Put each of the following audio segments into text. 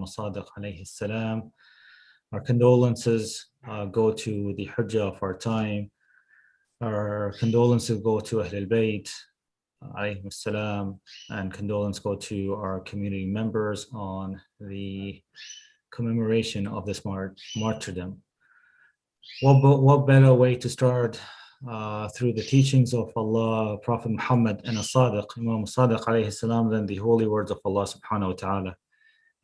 SADIQ alayhi salam. Our condolences go to the Hujjah of our time. Our condolences go to Ahl al-Bayt alayhi salam, and condolences go to our community members on the commemoration of this martyrdom. What better way to start through the teachings of Allah, Prophet Muhammad, and As-Sadiq, Imam As-Sadiq alayhi salam, than the holy words of Allah subhanahu wa ta'ala.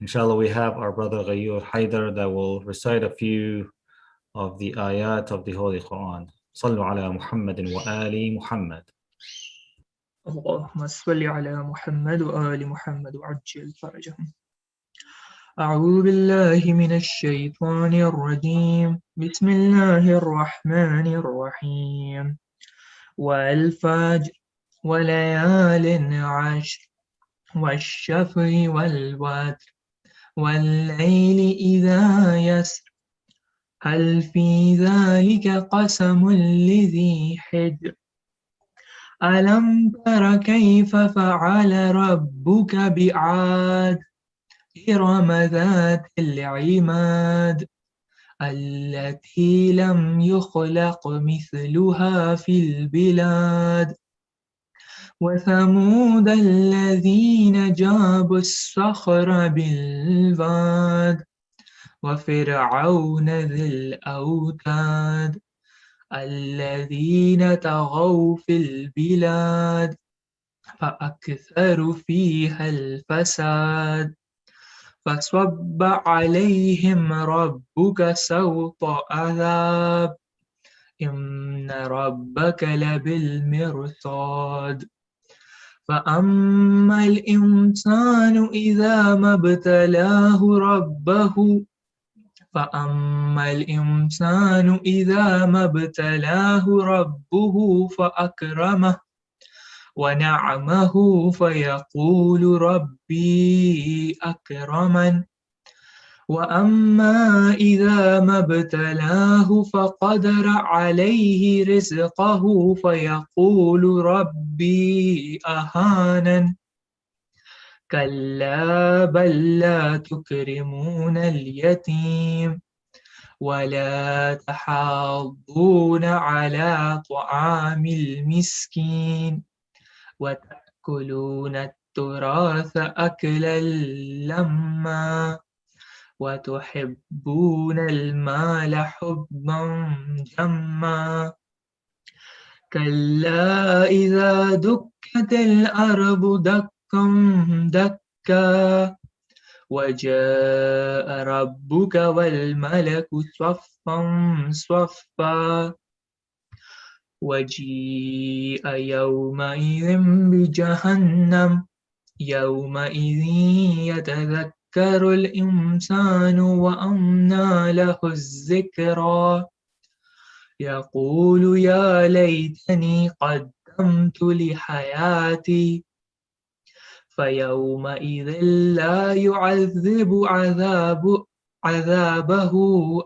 Inshallah, we have our brother Ghayur Haidar that will recite a few of the ayat of the Holy Quran. Sallu ala Muhammadin wa ali Muhammad. Allahumma salli ala Muhammad wa ali Muhammad wa ajjil farajahum. أعوذ بالله من الشيطان الرجيم بسم الله الرحمن الرحيم والفجر وليال عشر والشفع والوتر والليل إذا يسر هل في ذلك قسم لذي حجر ألم تر كيف فعل ربك بعاد إرم ذات العماد التي لم يخلق مثلها في البلاد وثمود الذين جابوا الصخر بالواد وفرعون ذي الأوتاد الذين طغوا في البلاد فأكثروا فيها الفساد فصب عليهم ربك سوط عذاب إن ربك لبالمرصاد فأما الإنسان إذا ما ابتلاه ربه فأكرمه ونعمه فيقول ربي أكرمن وأما إذا ما ابتلاه فقدر عليه رزقه فيقول ربي أهانن كلا بل لا تكرمون اليتيم ولا تحاضون على طعام المسكين وتأكلون التراث أكلا لما وتحبون المال حبا جما كلا إذا دكت الأرض دكا دكا وجاء ربك والملك صفا صفا وجيء يومئذ بجهنم يومئذ يتذكر الإنسان وأنى له الذكرى يقول يا ليتني قدمت لحياتي فيومئذ لا يعذب عذابه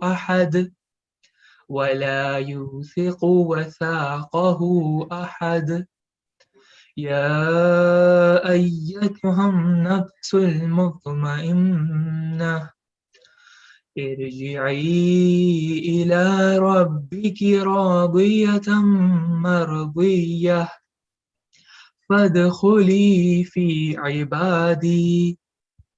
أحد ولا يوثق وثاقه أحد يا أيتها النفس المطمئنة ارجعي إلى ربك راضية مرضية فادخلي في عبادي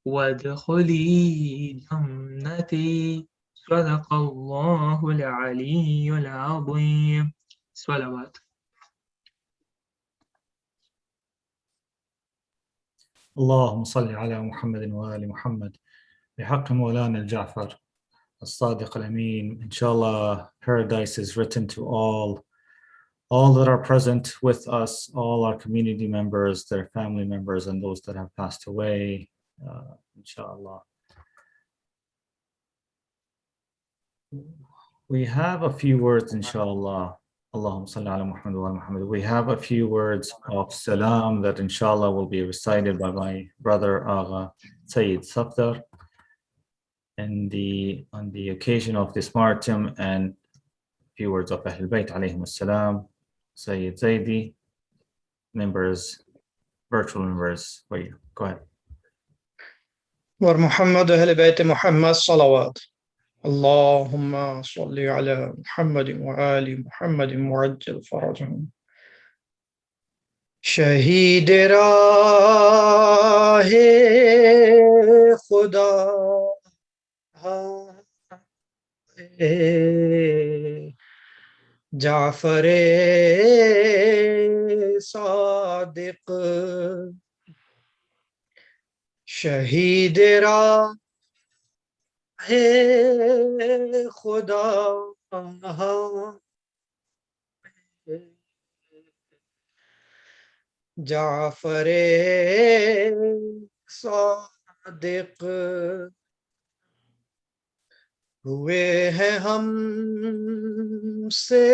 وادخلي جنتي صدق الله العلي العظيم. صلوات. اللهم صل على محمد وآل محمد بحق مولانا الجعفر الصادق الأمين. Inshallah, paradise is written to all that are present with us, all our community members, their family members, and those that have passed away. Inshallah. We have a few words, inshallah. Allahumma salli ala Muhammad wa ala Muhammad. We have a few words of salam that inshallah will be recited by my brother Agha Sayyid Safdar on the occasion of this martyrdom, and a few words of Ahl al-Bayt alayhim as-salam, Sayyid Zaidi, members, virtual members. For you. Go ahead. ومحمد أهل بيت محمد صلوات اللهم صل على محمد وآل محمد وعجل فرجهم شہید راہ خدا جعفر صادق شہید راہ خدا جعفر صادق ہوئے ہیں ہم سے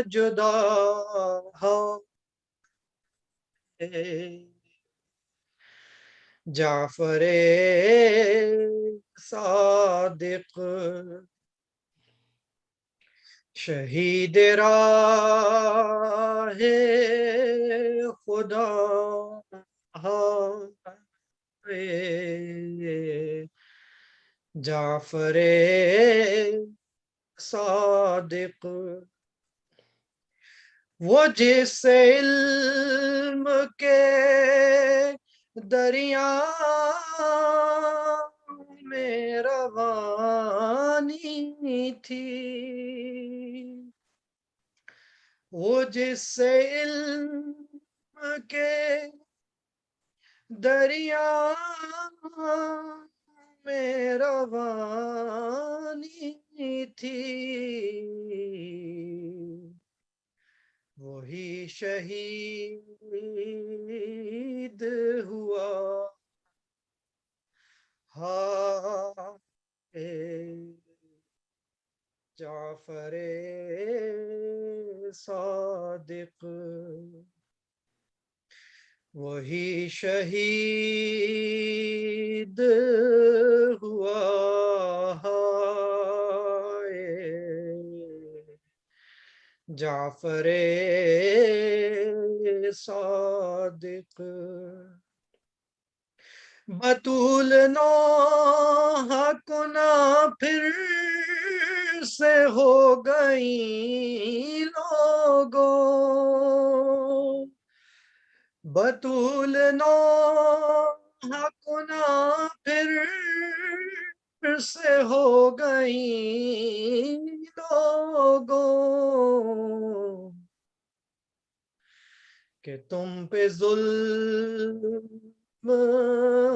جدا جعفر صادق شہید راہ خدا جعفر صادق وہ جس علم کے دریا میں روانی تھی وہ جس علم کے دریا میں روانی تھی وہی شہید ہوا جعفر صادق وہی شہید ہوا جعفر صادق بطول نوح کنا پھر سے ہو گئی لوگوں بطول نوح کنا پھر سے ہو گئی لوگوں کہ تم پہ ظلم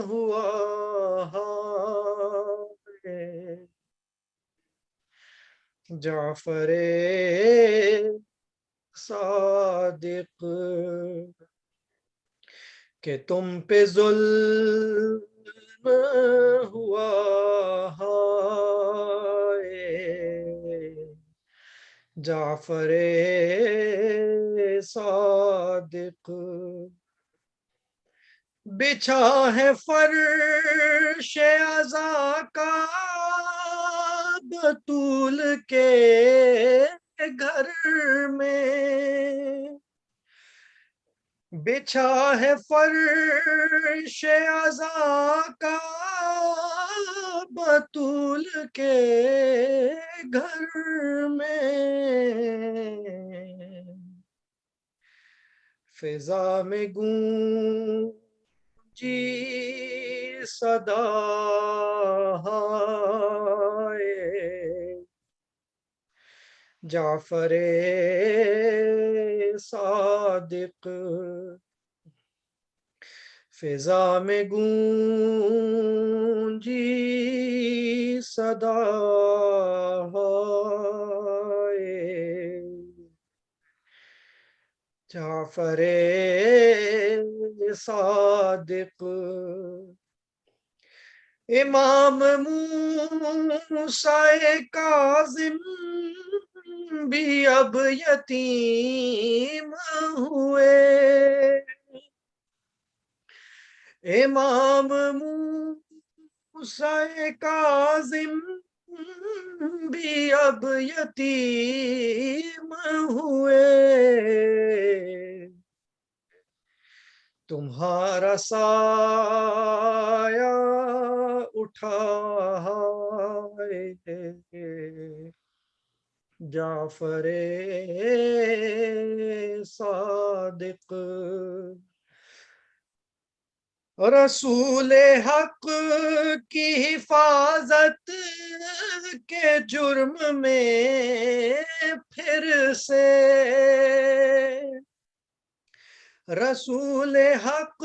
ہوا جعفر صادق کہ تم پہ ظلم ہوا جعفر صادق بچھا ہے فرش عزا کا بطول کے گھر میں بچھا ہے فرش عزا کا بطول کے گھر میں فضا میں گونجی صدا جعفر صادق فضا میں گونجی صدا جعفر صادق امام موسیٰ کاظم بھی اب یتیم ہوئے امام موسیٰ کاظم بھی اب یتیم ہوئے تمہارا سایہ اٹھائے جعفر صادق رسول حق کی حفاظت کے جرم میں پھر سے رسول حق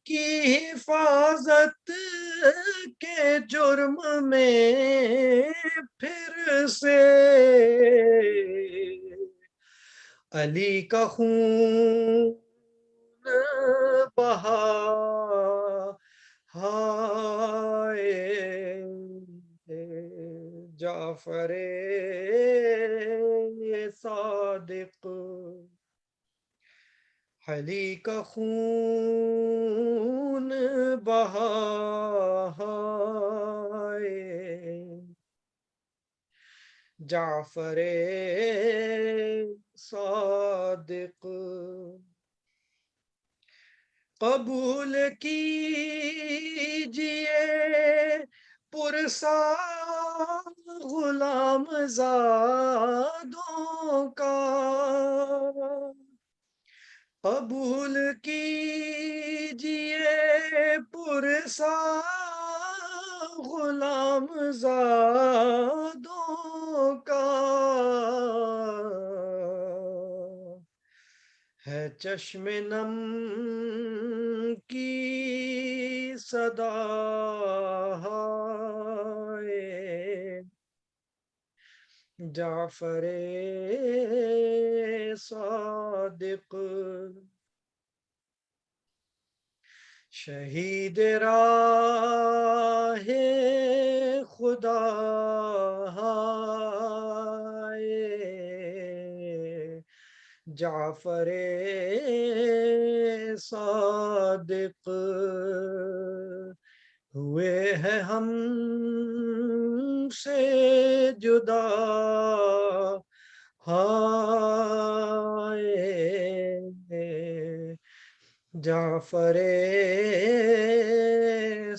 کی حفاظت کے جرم میں پھر سے علی کا خون بہا ہائے جعفر صادق علی کا خون بہا ہائے جعفر صادق قبول کیجئے پرسا غلام زادوں کا قبول کیجئے پرسا غلام زادوں کا ہے چشم نم کی صدا ہے جعفر صادق شہید راہ خدا ہے جعفر صادق ہوئے ہیں ہم سے جدا ہائے جعفر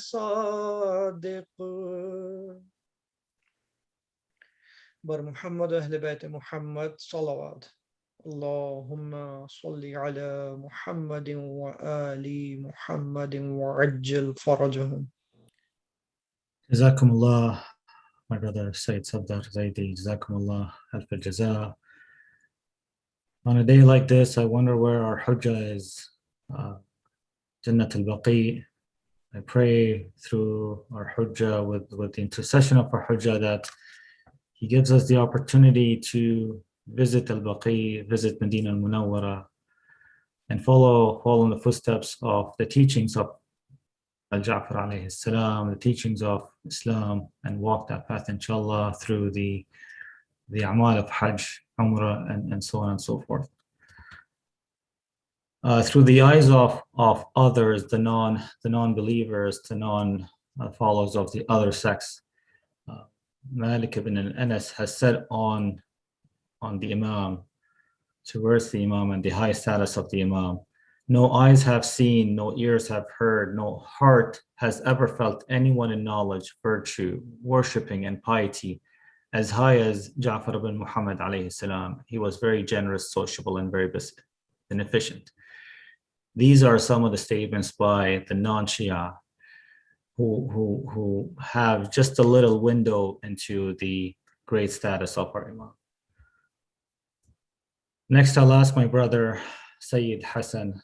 صادق بر محمد اہل بیت محمد صلوات اللہم صلی علی محمد وآل محمد وعجل فرجهم. Jazakum Allah, my brother Sayyid Safdar Zaidi. Jazakum Allah alf al-jaza. On a day like this, I wonder where our hujjah is. Jannat al-Baqi. I pray through our hujjah with the intercession of our hujjah that he gives us the opportunity to visit al-Baqi, visit Medina al-Munawwara, and follow in the footsteps of the teachings of Al-Ja'far alayhi salam, the teachings of Islam, and walk that path, inshallah, through the amal of Hajj, Umrah, and so on and so forth. Through the eyes of others, the non-believers, the non-followers of the other sects. Malik ibn Anas has said on the Imam, towards the Imam and the high status of the Imam, no eyes have seen, no ears have heard, no heart has ever felt anyone in knowledge, virtue, worshipping, and piety as high as Ja'far ibn Muhammad alayhi salam. He was very generous, sociable, and very beneficent. These are some of the statements by the non-Shia who have just a little window into the great status of our Imam. Next, I'll ask my brother Sayyid Hassan,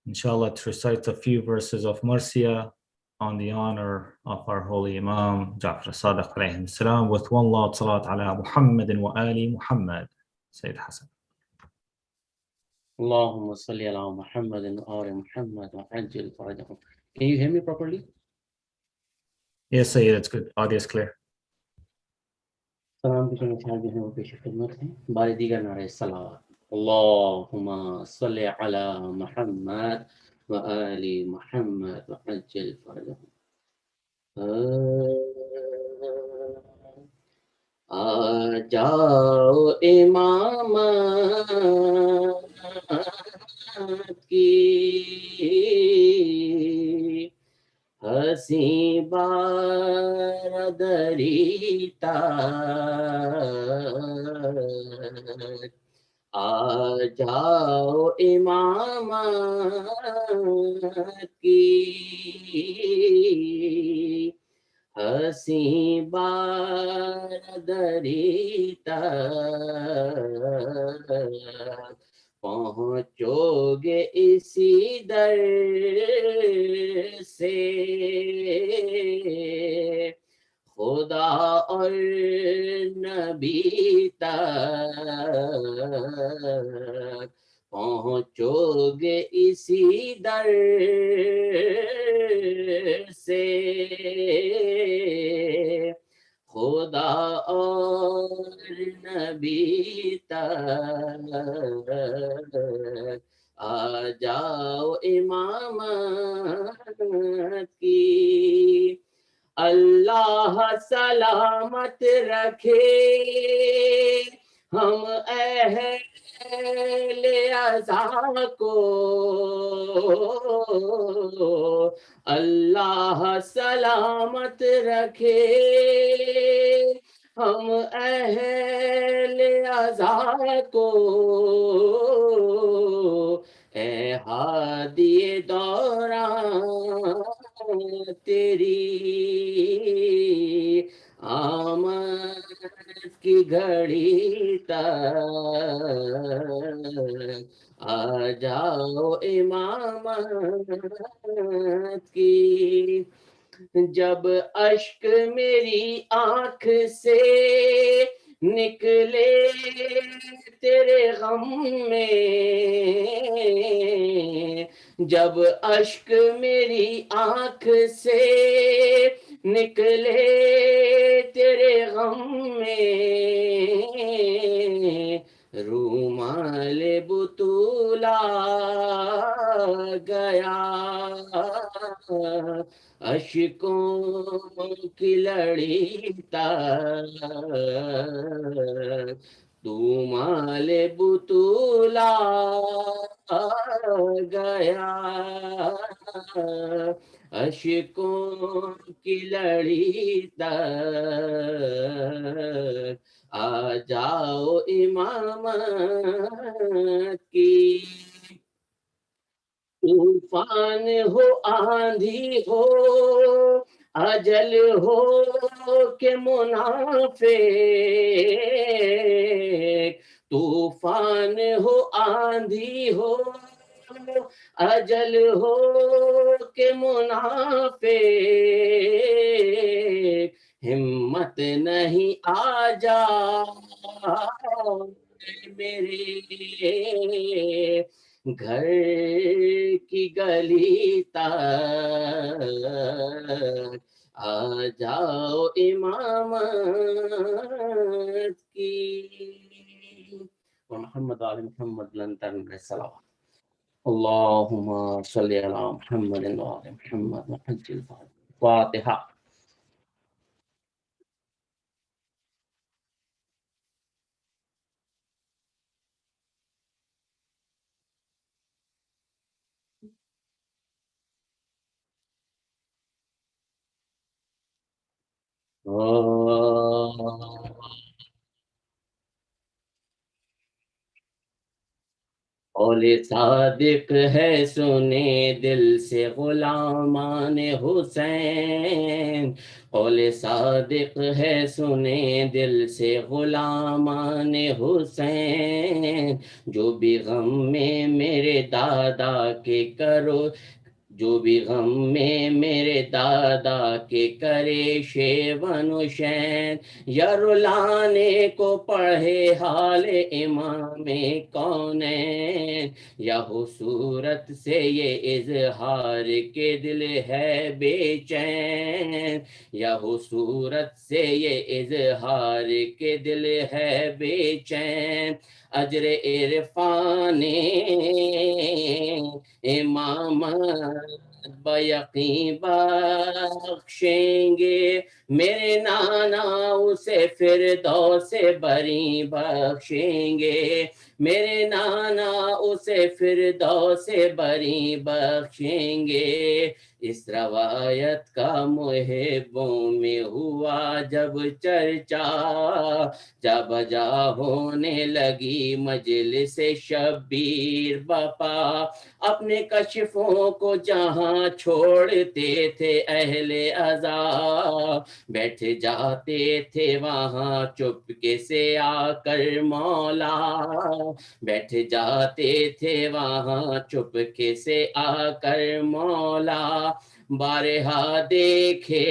inshallah, to recite a few verses of Marsiya on the honor of our holy Imam Ja'far Sadiq alayhi salam, with one loud salat ala Muhammadin wa ali Muhammad. Sayyid Hassan. Allahumma salli ala Muhammadin wa ali Muhammad wa ajil farajahum. Can you hear me properly? Yes, Sayyid, it's good. Audio is clear. سلام کی خیال جو ہے وہ پیش خدمت ہے. بار دیگر نعرہ صلوات. اللہم صلی علی محمد و آل محمد و عجل فرجہم. آ جاؤ امامت کی بار دریتا آ جاؤ امامت کی ہنسی بارادری تک پہنچو گے اسی در سے خدا اور نبی تک پہنچو گے اسی در سے خدا اور نبی تک آ جاؤ امامت کی اللہ سلامت رکھے ہم اہل عزا کو اللہ سلامت رکھے ہم اہل عزا کو اے ہادی دوران تیری آمد کی گھڑی تک آ جاؤ امامت کی جب اشک میری آنکھ سے نکلے تیرے غم میں جب اشک میری آنکھ سے نکلے تیرے غم میں رومال بطولا گیا اشکوں کی لڑی تک رومال بطولا گیا اشکوں کی لڑی تک آ جاؤ امامت کی طوفان ہو آندھی ہو اجل ہو کہ منافق طوفان ہو آندھی ہو اجل ہو کہ منافق ہمت نہیں آ جا میرے گھر کی گلی تک آ جاؤ امامت کی محمد آل محمد لنتن صلوات اللہم صلی علی محمد وآل محمد وعجل فاتحہ قول صادق ہے سنے دل سے غلامان حسین قول صادق ہے سنے دل سے غلامان حسین جو بھی غم میں میرے دادا کے کرو جو بھی غم میں میرے دادا کے کرے شیون و شین یا رلانے کو پڑھے حال امام کونین یا ہو صورت سے یہ اظہار کے دل ہے بے چین یا ہو صورت سے یہ اظہار کے دل ہے بے چین اجر عرفان امامت بیقین بخشیں گے میرے نانا اسے فردوس بری بخشیں گے میرے نانا اسے فردوس بری بخشیں گے، اس روایت کا محبوں میں ہوا جب چرچا، جا بجا ہونے لگی مجلس شبیر بپا، اپنے کشفوں کو جہاں چھوڑتے تھے اہل عزا، بیٹھ جاتے تھے وہاں چپکے سے آ کر مولا، بیٹھ جاتے تھے وہاں چپکے سے آ کر مولا، بارہا دیکھے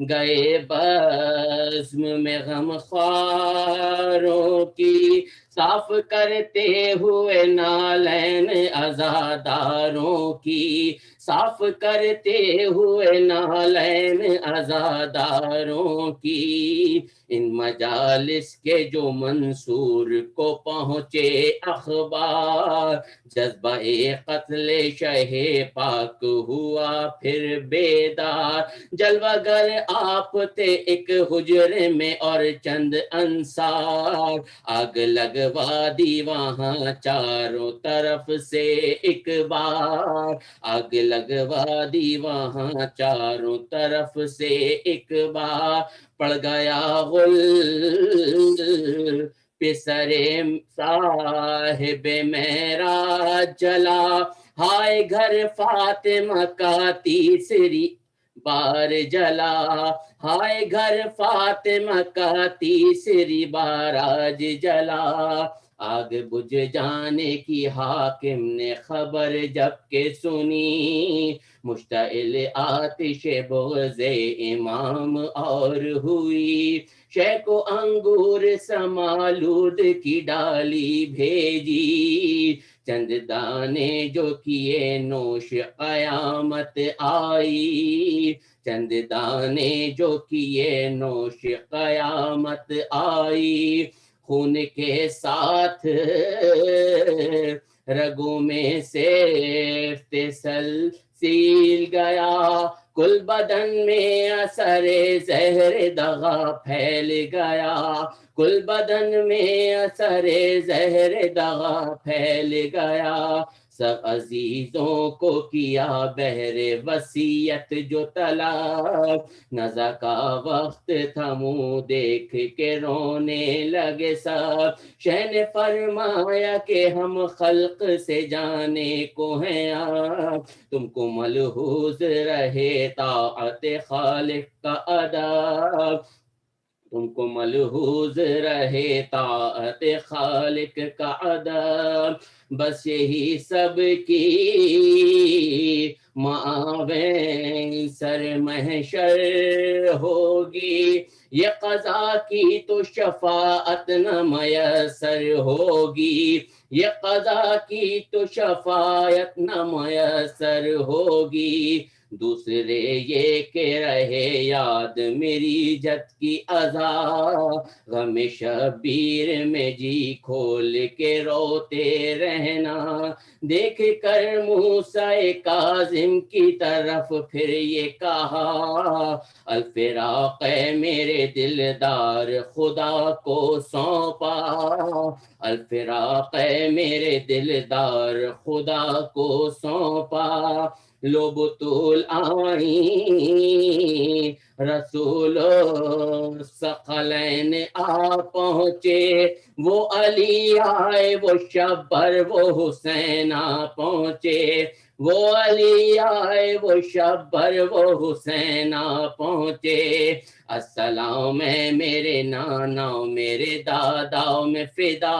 گئے بزم میں غم خواروں کی، صاف کرتے ہوئے نالین عزاداروں کی، صاف کرتے ہوئے نالین عزاداروں کی، ان مجالس کے جو منصور کو پہنچے اخبار، جذبہ قتل شہ پاک ہوا پھر بیدار، جلوہ گر آپ تھے ایک حجرے میں اور چند انصار، آگ لگوا دی وہاں چاروں طرف سے ایک بار، آگ لگوا دی وہاں چاروں طرف سے ایک بار، پڑ گیا غل پسر صاحب میرا جلا، ہائے گھر فاطمہ کا تیسری بار جلا، ہائے گھر فاطمہ کا تیسری بار آج جلا، آگ بجھ جانے کی حاکم نے خبر جب کہ سنی، مشتعل آتش بغض امام اور ہوئی، شے کو انگور سمالود کی ڈالی بھیجی، چند دانے جو کیے نوش قیامت آئی، چند دانے جو کیے نوش قیامت آئی، خون کے ساتھ رگوں میں سے سیل گیا، کل بدن میں اثر زہر دغا پھیل گیا، کل بدن میں اثر زہر دغا پھیل گیا، سب عزیزوں کو کیا بہر وصیت جو طلب، نزا کا وقت تھا منہ دیکھ کے رونے لگے سب، شہ نے فرمایا کہ ہم خلق سے جانے کو ہیں آپ، تم کو ملحوظ رہے طاعت خالق کا ادب، تم کو ملحوظ رہے طاعت خالق کا ادب، بس یہی سب کی معاون سر محشر ہوگی، یہ قضا کی تو شفاعت نہ میسر ہوگی، یہ قضا کی تو شفاعت نہ میسر ہوگی، دوسرے یہ کہ رہے یاد میری جد کی ازا، غم شبیر میں جی کھول کے روتے رہنا، دیکھ کر موسیٰ کاظم کی طرف پھر یہ کہا، الفراق میرے دلدار خدا کو سونپا، الفراق میرے دلدار خدا کو سونپا، لو بطول آئیں رسول ثقلین آ پہنچے، وہ علی آئے وہ شبر وہ حسین آ پہنچے، وہ علی آئے وہ شبر وہ حسین آ پہنچے، السلام ہے میرے نانا میرے دادا میں فدا،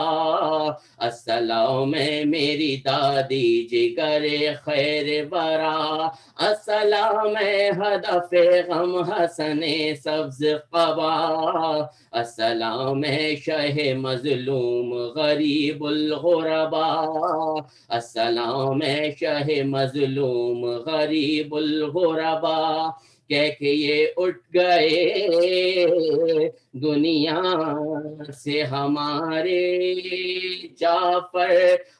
السلام ہے میری دادی جگر خیر برا، السلام ہے ہدف غم حسن سبز قبا، السلام ہے شہ مظلوم غریب الغربا، السلام ہے شہ مظلوم غریب الغربا، کہہ کے یہ اٹھ گئے دنیا سے ہمارے جعفر،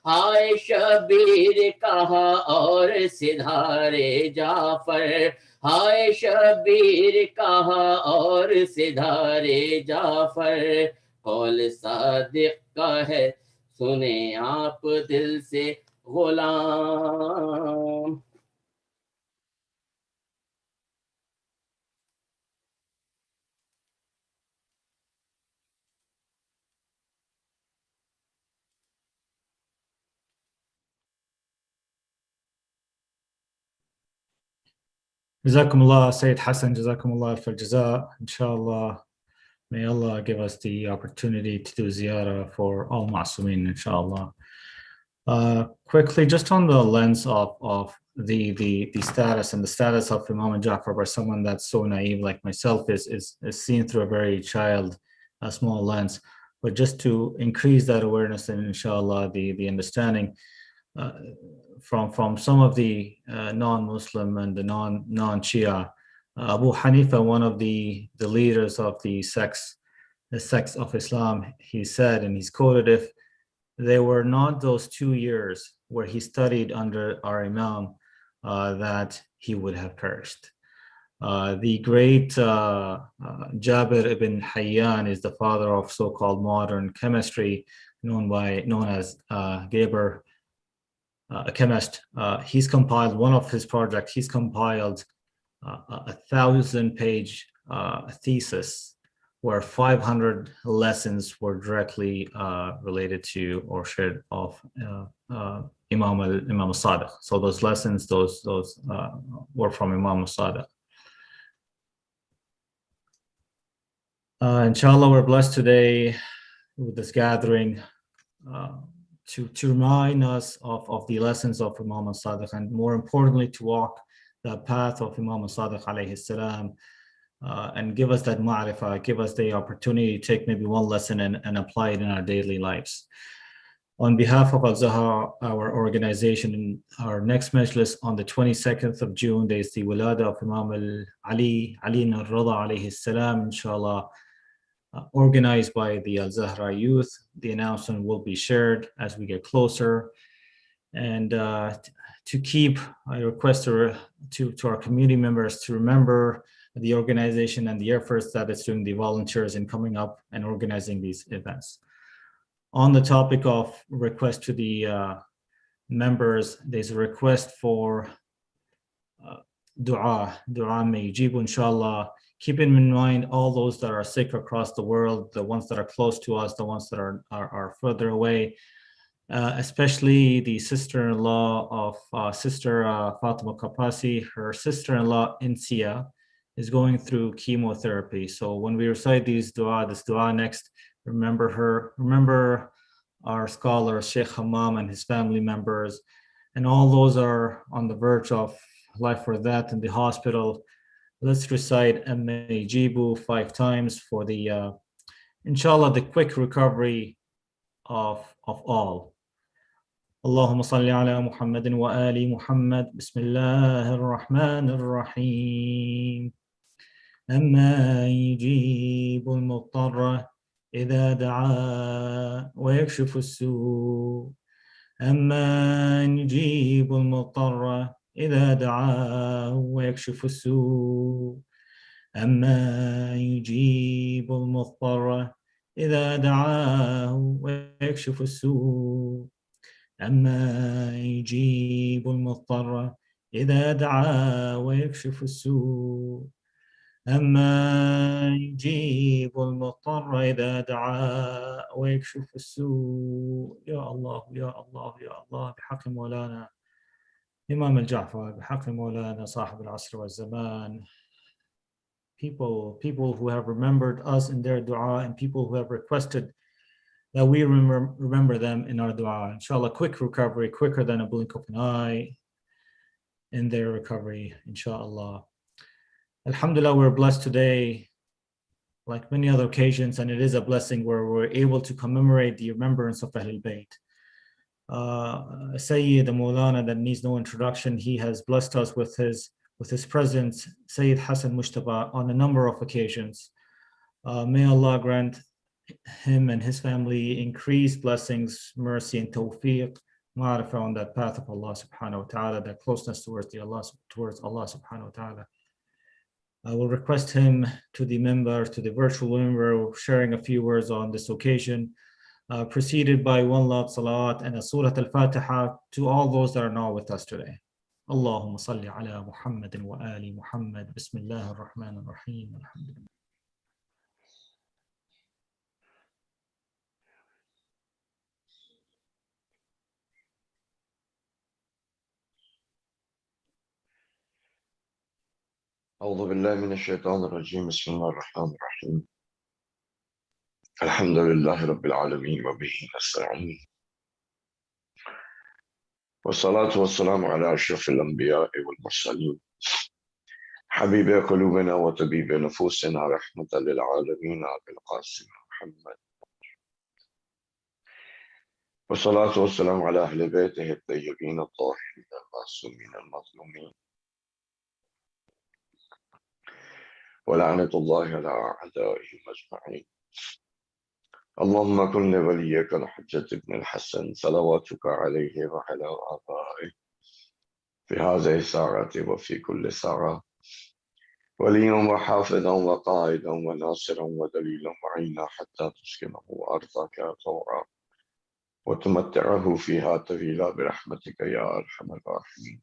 ہائے شبیر کہا اور سدھارے جعفر، ہائے شبیر کہا اور سدھارے جعفر، कौल सादिक का है सुने आप दिल से गुलाम. Jazakumullah, Sayyid Hassan, Jazakumullah for Jaza. Inshallah, may Allah give us the opportunity to do ziyarah for all Ma'sumin, inshallah. Quickly, just on the lens of the status and the status of Imam Ja'far by someone that's so naive like myself is seen through a very a small lens. But just to increase that awareness and inshallah the understanding from some of the non-Muslim and the non-Shia, Abu Hanifa, one of the leaders of the sects of Islam, he said, and he's quoted, if there were not those 2 years where he studied under our Imam, that he would have perished. The great Jabir ibn Hayyan is the father of so-called modern chemistry, known as Geber, a chemist. He's compiled one of his projects. He's compiled a 1,000-page thesis where 500 lessons were directly related to or shared of Imam al-Sadiq. So those lessons, those were from Imam al-Sadiq. Inshallah, we're blessed today with this gathering to remind us of the lessons of Imam al-Sadiq, and more importantly, to walk the path of Imam al-Sadiq alayhi salam, and give us that ma'rifah, give us the opportunity to take maybe one lesson and apply it in our daily lives. On behalf of Al-Zahra, our organization, in our next Majlis on the 22nd of June, there is the Wilada of Imam Ali al-Rada alayhi salam, inshallah, organized by the Al-Zahra youth. The announcement will be shared as we get closer. And to keep, I request to our community members to remember the organization and the efforts that it's doing, the volunteers in coming up and organizing these events. On the topic of request to the members, there's a request for dua may yujibu, inshallah. Keeping in mind all those that are sick across the world, the ones that are close to us, the ones that are further away, especially the sister-in-law of Sister Fatima Kapasi. Her sister-in-law, Insia, is going through chemotherapy. So when we recite this dua next, remember her, remember our scholar, Sheikh Hammam, and his family members, and all those are on the verge of life or death in the hospital. Let's recite MAJLIS 5 times for the, inshallah, the quick recovery of all. اللهم صل على محمد وآل محمد بسم الله الرحمن الرحيم أما يجيب المضطر إذا دعا ويكشف السوء أما يجيب المضطر إذا دعا ويكشف السوء أما يجيب المضطر إذا دعا ويكشف السوء أما يجيب المضطر إذا دعا ويكشف السوء أما يجيب المضطر إذا دعا ويكشف السوء. يا الله يا الله يا الله، بحق مولانا إمام الجعفر، بحق مولانا صاحب العصر والزمان. People who have remembered us in their dua, and people who have requested that we remember them in our dua. Inshallah, quick recovery, quicker than a blink of an eye in their recovery, inshallah. Alhamdulillah, we're blessed today, like many other occasions, and it is a blessing where we're able to commemorate the remembrance of Ahlul Bayt. Sayyid Maulana, that needs no introduction, he has blessed us with his presence, Sayyid Hassan Mujtaba, on a number of occasions. May Allah grant him and his family increased blessings, mercy, and tawfiq, ma'rifah on that path of Allah subhanahu wa ta'ala, that closeness towards Allah subhanahu wa ta'ala. I will request him to the virtual member, sharing a few words on this occasion, preceded by one lot salawat and a surah al-Fatiha to all those that are now with us today. Allahumma salli ala Muhammadin wa ali Muhammad. Bismillah ar-Rahman ar-Rahim. Alhamdulillah. أعوذ بالله من الشيطان الرجيم بسم الله الرحمن الرحيم الحمد لله رب العالمين وبه نستعين والصلاة والسلام على أشرف الأنبياء والمرسلين حبيب قلوبنا وطبيب نفوسنا رحمة للعالمين أبي القاسم محمد والصلاة والسلام على أهل بيته الطيبين الطاهرين المعصومين المظلومين ولعنة الله على أعدائهم أجمعين اللهم كن لوليك الحجة بن الحسن صلواتك عليه وعلى آبائه في هذه الساعة وفي كل ساعة وليا وحافظا وقائدا وناصرا ودليلا معينا حتى تسكنه أرضك طوعا وتمتعه فيها طويلا برحمتك يا أرحم الراحمين.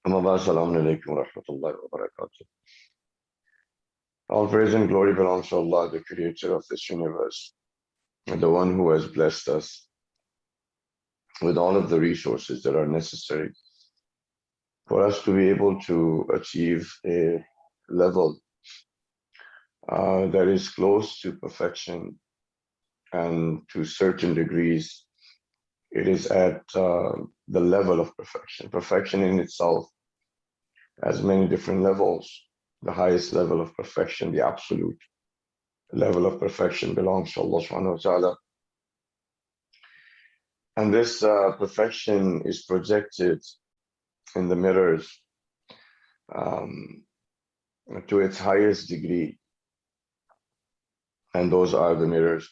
أما بعد السلام عليكم ورحمة الله وبركاته. All praise and glory belongs to Allah, the creator of this universe, and the one who has blessed us with all of the resources that are necessary for us to be able to achieve a level that is close to perfection, and to certain degrees it is at the level of perfection. Perfection in itself has many different levels. The highest level of perfection, the absolute level of perfection, belongs to Allah subhanahu wa ta'ala. And this perfection is projected in the mirrors to its highest degree. And those are the mirrors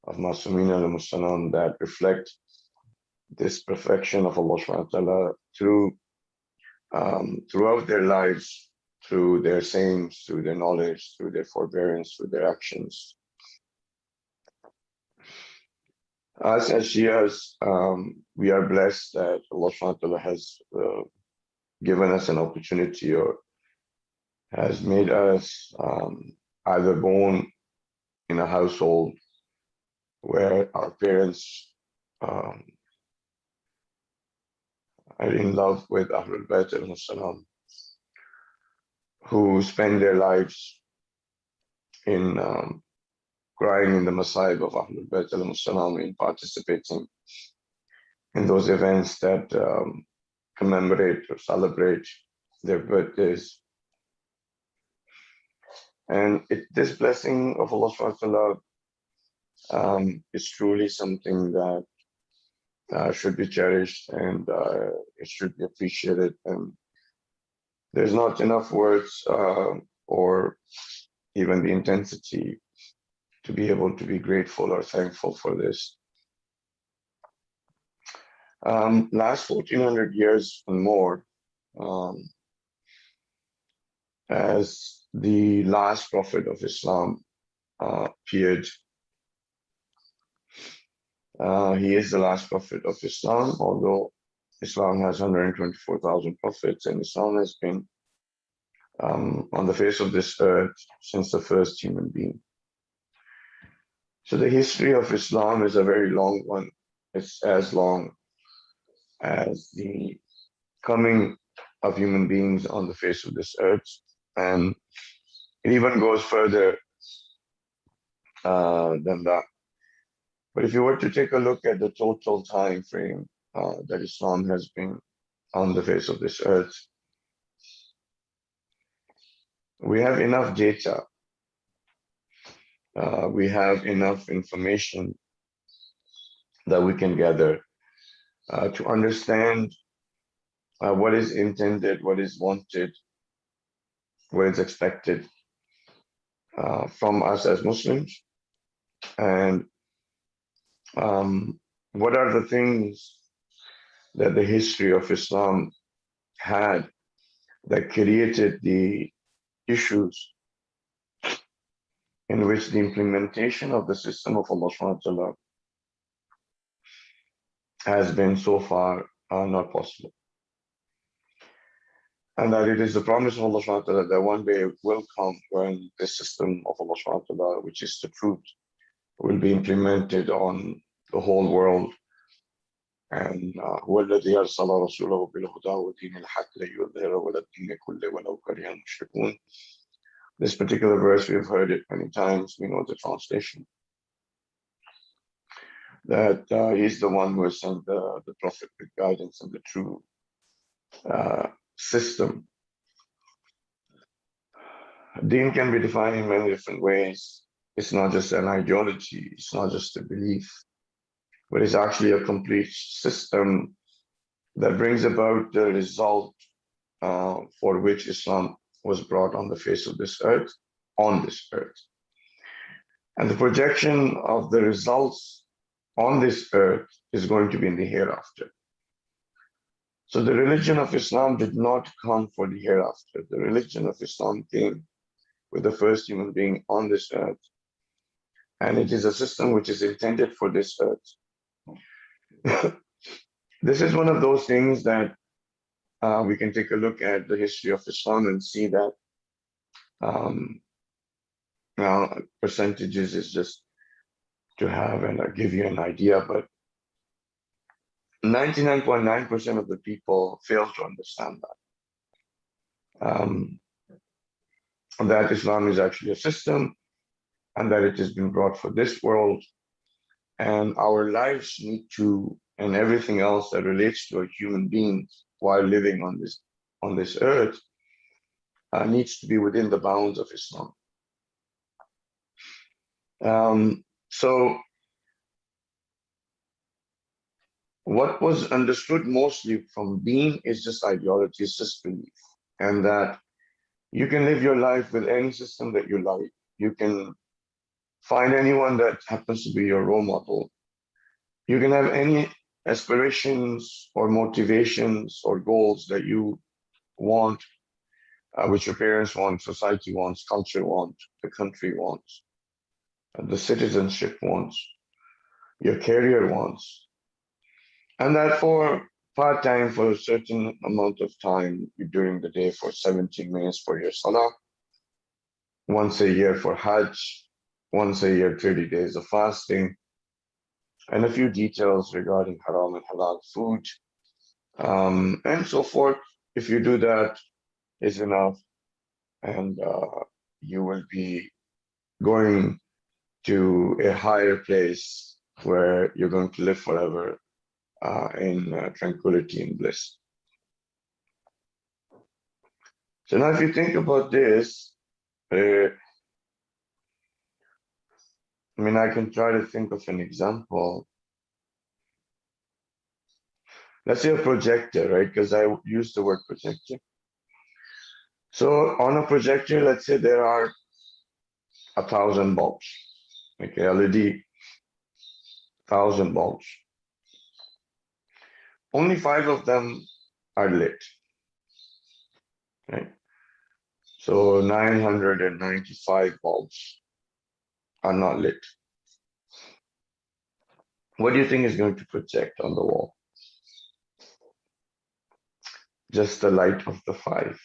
of Masumin al-Musanam that reflect this perfection of Allah subhanahu wa ta'ala throughout their lives, through their sayings, through their knowledge, through their forbearance, through their actions. As Shias, we are blessed that Allah subhanahu wa ta'ala has given us an opportunity, or has made us either born in a household where our parents are in love with Ahlul Bayt al-Salam, who spend their lives in crying in the Masayib of Ahlul Bayt al-Salam, in participating in those events that commemorate or celebrate their birthdays. And this blessing of Allah subhanahu wa ta'ala is truly something that should be cherished, and it should be appreciated. And there's not enough words or even the intensity to be able to be grateful or thankful for this. Last 1400 years and more, as the last prophet of Islam appeared. He is the last prophet of Islam, although Islam has 124,000 prophets, and Islam has been on the face of this earth since the first human being. So the history of Islam is a very long one. It's as long as the coming of human beings on the face of this earth, and it even goes further than that. But if you were to take a look at the total time frame that Islam has been on the face of this earth, we have enough data, we have enough information that we can gather to understand what is intended, what is wanted, what is expected from us as Muslims, and what are the things that the history of Islam had that created the issues in which the implementation of the system of Allah subhanahu wa ta'ala has been so far not possible. And that it is the promise of Allah subhanahu wa ta'ala that one day will come when the system of Allah subhanahu wa ta'ala, which is the truth, will be implemented on the whole world. And وَالَّذِي أَرْسَلَ رَسُولَهُ بِالْهُدَى وَدِينِ الْحَقِّ لِيُظْهِرَهُ عَلَى الدِّينِ كُلِّهِ وَلَوْ كَرِهَ الْمُشْرِكُونَ. This particular verse, we've heard it many times. We know the translation. That he's the one who has sent the Prophet with guidance and the true system. Deen can be defined in many different ways. It's not just an ideology, it's not just a belief, but it's actually a complete system that brings about the result for which Islam was brought on the face of this earth, on this earth. And the projection of the results on this earth is going to be in the hereafter. So the religion of Islam did not come for the hereafter. The religion of Islam came with the first human being on this earth. And it is a system which is intended for this earth. This is one of those things that we can take a look at the history of Islam and see that now percentages is just to have and give you an idea, but 99.9% of the people fail to understand that. That Islam is actually a system and that it has been brought for this world, and our lives need to, and everything else that relates to a human being while living on this earth needs to be within the bounds of Islam. So what was understood mostly from being is just ideology, it's just belief, and that you can live your life with any system that you like. You can find anyone that happens to be your role model. You can have any aspirations or motivations or goals that you want, which your parents want, society wants, culture wants, the country wants, the citizenship wants, your career wants. And that for part-time, for a certain amount of time during the day, for 17 minutes for your salah, once a year for Hajj, once a year 30 days of fasting, and a few details regarding haram and halal food, and so forth. If you do that, is enough, and you will be going to a higher place where you're going to live forever in tranquility and bliss. So now if you think about this, I mean, I can try to think of an example. Let's say a projector, right? Because I use the word projector. So on a projector, let's say there are 1,000 bulbs, okay, LED, 1,000 bulbs. Only 5 of them are lit, right? So 995 bulbs are not lit. What do you think is going to project on the wall? Just the light of the 5.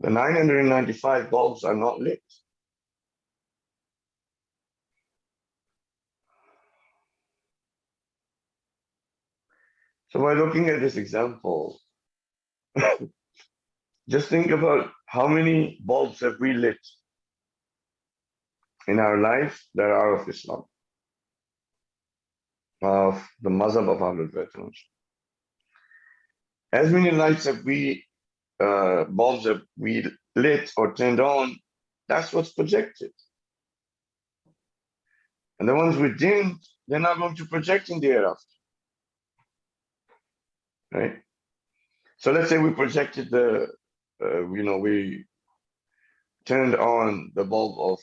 The 995 bulbs are not lit. So by looking at this example, just think about how many bulbs have we lit in our life that are of Islam, of the mazhab of Ahlul Bayt. As many lights have we, bulbs have we lit or turned on, that's what's projected. And the ones we dimmed, they're not going to project in the hereafter. Right? So let's say we projected we turned on the bulb of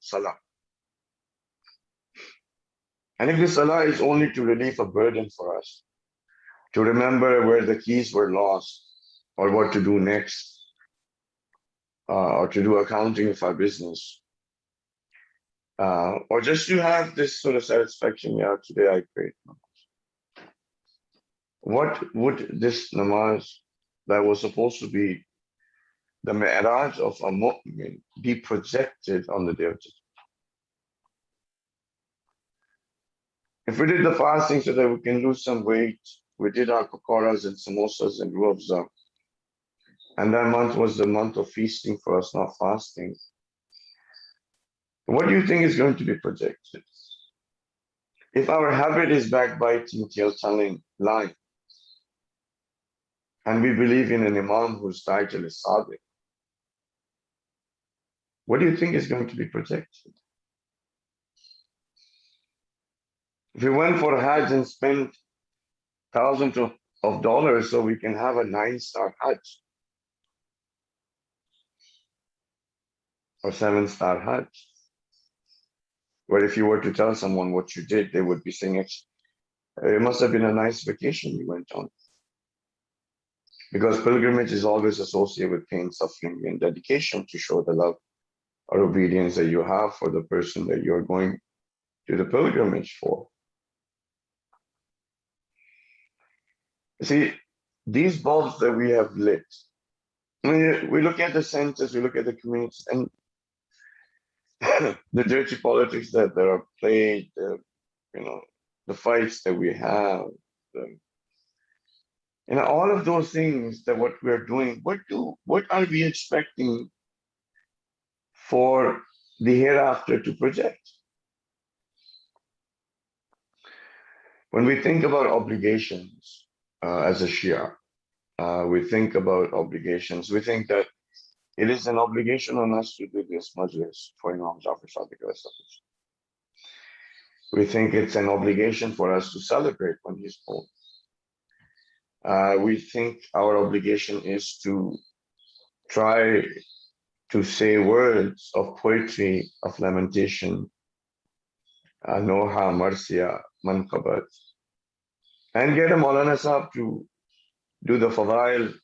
Salah. And if the Salah is only to relieve a burden for us, to remember where the keys were lost or what to do next, or to do accounting of our business, or just to have this sort of satisfaction, yeah, today I prayed. What would this namaz that was supposed to be the mi'raj of a mu'min be projected on the day of judgment? If we did the fasting so that we can lose some weight, we did our pakoras and samosas and ruafza, and that month was the month of feasting for us, not fasting, what do you think is going to be projected? If our habit is backbiting, tail-telling, lying, and we believe in an imam whose title is SADIQ, what do you think is going to be projected? If we went for Hajj and spent thousands of dollars so we can have a 9-star Hajj or 7-star Hajj, where if you were to tell someone what you did, they would be saying, it must have been a nice vacation you went on. Because pilgrimage is always associated with pain, suffering, and dedication to show the love or obedience that you have for the person that you're going to the pilgrimage for. See, these bulbs that we have lit, we look at the centers, we look at the communities, and the dirty politics that are played, the fights that we have, all of those things that what we're doing, what are we expecting for the hereafter to project? When we think about obligations as a Shia, we think about obligations. We think that it is an obligation on us to do this MAJLIS for Imam JAFFER SADIQ. We think it's an obligation for us to celebrate when he's born. We think our obligation is to try to say words of poetry, of lamentation, Noha, Marsiya, Manqabat, and get a Maulana Sahib to do the fadail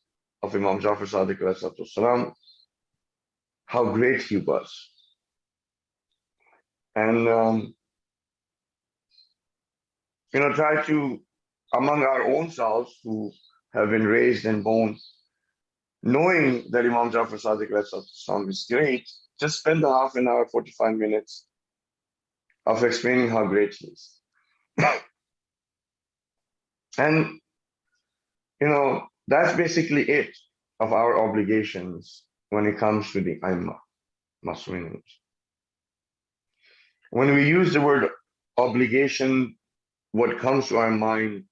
of Imam JAFFER SADIQ, how great he was. And try to, among our own selves who have been raised and born knowing that Imam JAFFER SADIQ is great, just spend a half an hour, 45 minutes of explaining how great he is. And that's basically it of our obligations when it comes to the IMAM, Mas'ulin. When we use the word obligation, what comes to our mind,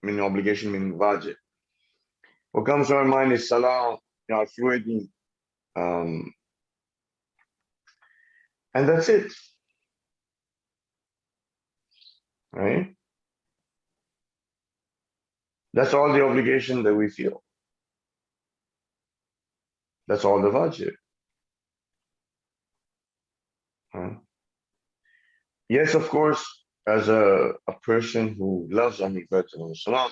obligation meaning wajib. What comes to our mind is salah, our fluidity, and that's it, right? That's all the obligation that we feel. That's all the wajib. Yes, of course, as a person who loves Ahlul Bayt alayhi salam,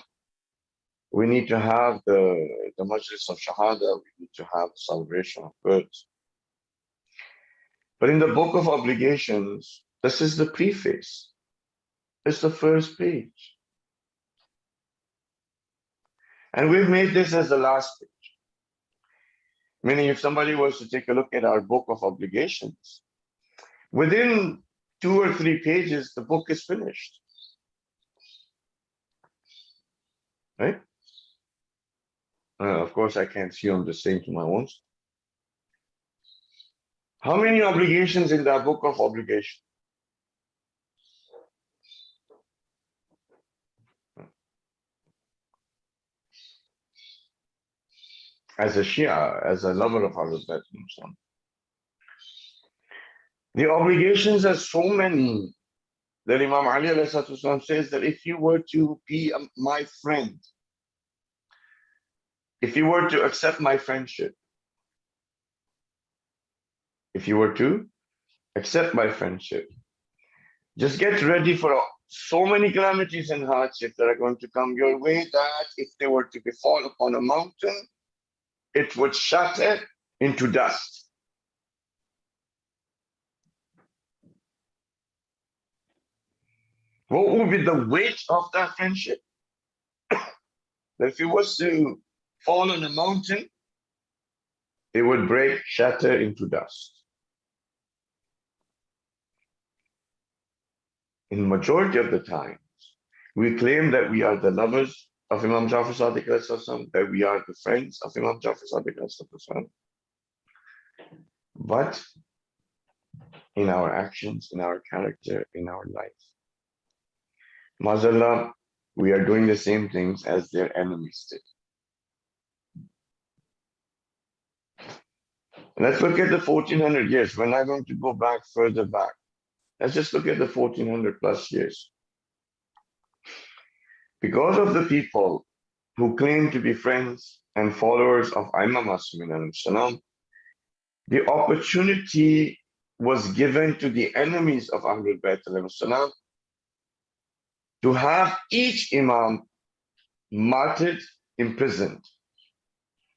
we need to have the Majlis of Shahada, we need to have the celebration of births. But in the book of obligations, this is the preface. It's the first page. And we've made this as the last page. Meaning if somebody was to take a look at our book of obligations, within 2 or 3 pages, the book is finished. Right? Of course, I can't see I'm just saying to my own. How many obligations in that book of obligation? As a Shia, as a lover of Ahlul Bayt, the obligations are so many that Imam Ali says that if you were to be my friend, if you were to accept my friendship, just get ready for so many calamities and hardships that are going to come your way that if they were to befall upon a mountain, it would shatter into dust. What would be the weight of that friendship? That if it was to fall on a mountain, it would break, shatter into dust. In majority of the times, we claim that we are the lovers of Imam Jaffer Sadiq, that we are the friends of Imam Jaffer Sadiq. But in our actions, in our character, in our life, Mazallah, we are doing the same things as their enemies did. Let's look at the 1400 years. We're not going to go back further back. Let's just look at the 1400 plus years. Because of the people who claim to be friends and followers of Imam Hassan, the opportunity was given to the enemies of Ahlul Bayt to have each Imam martyred, imprisoned,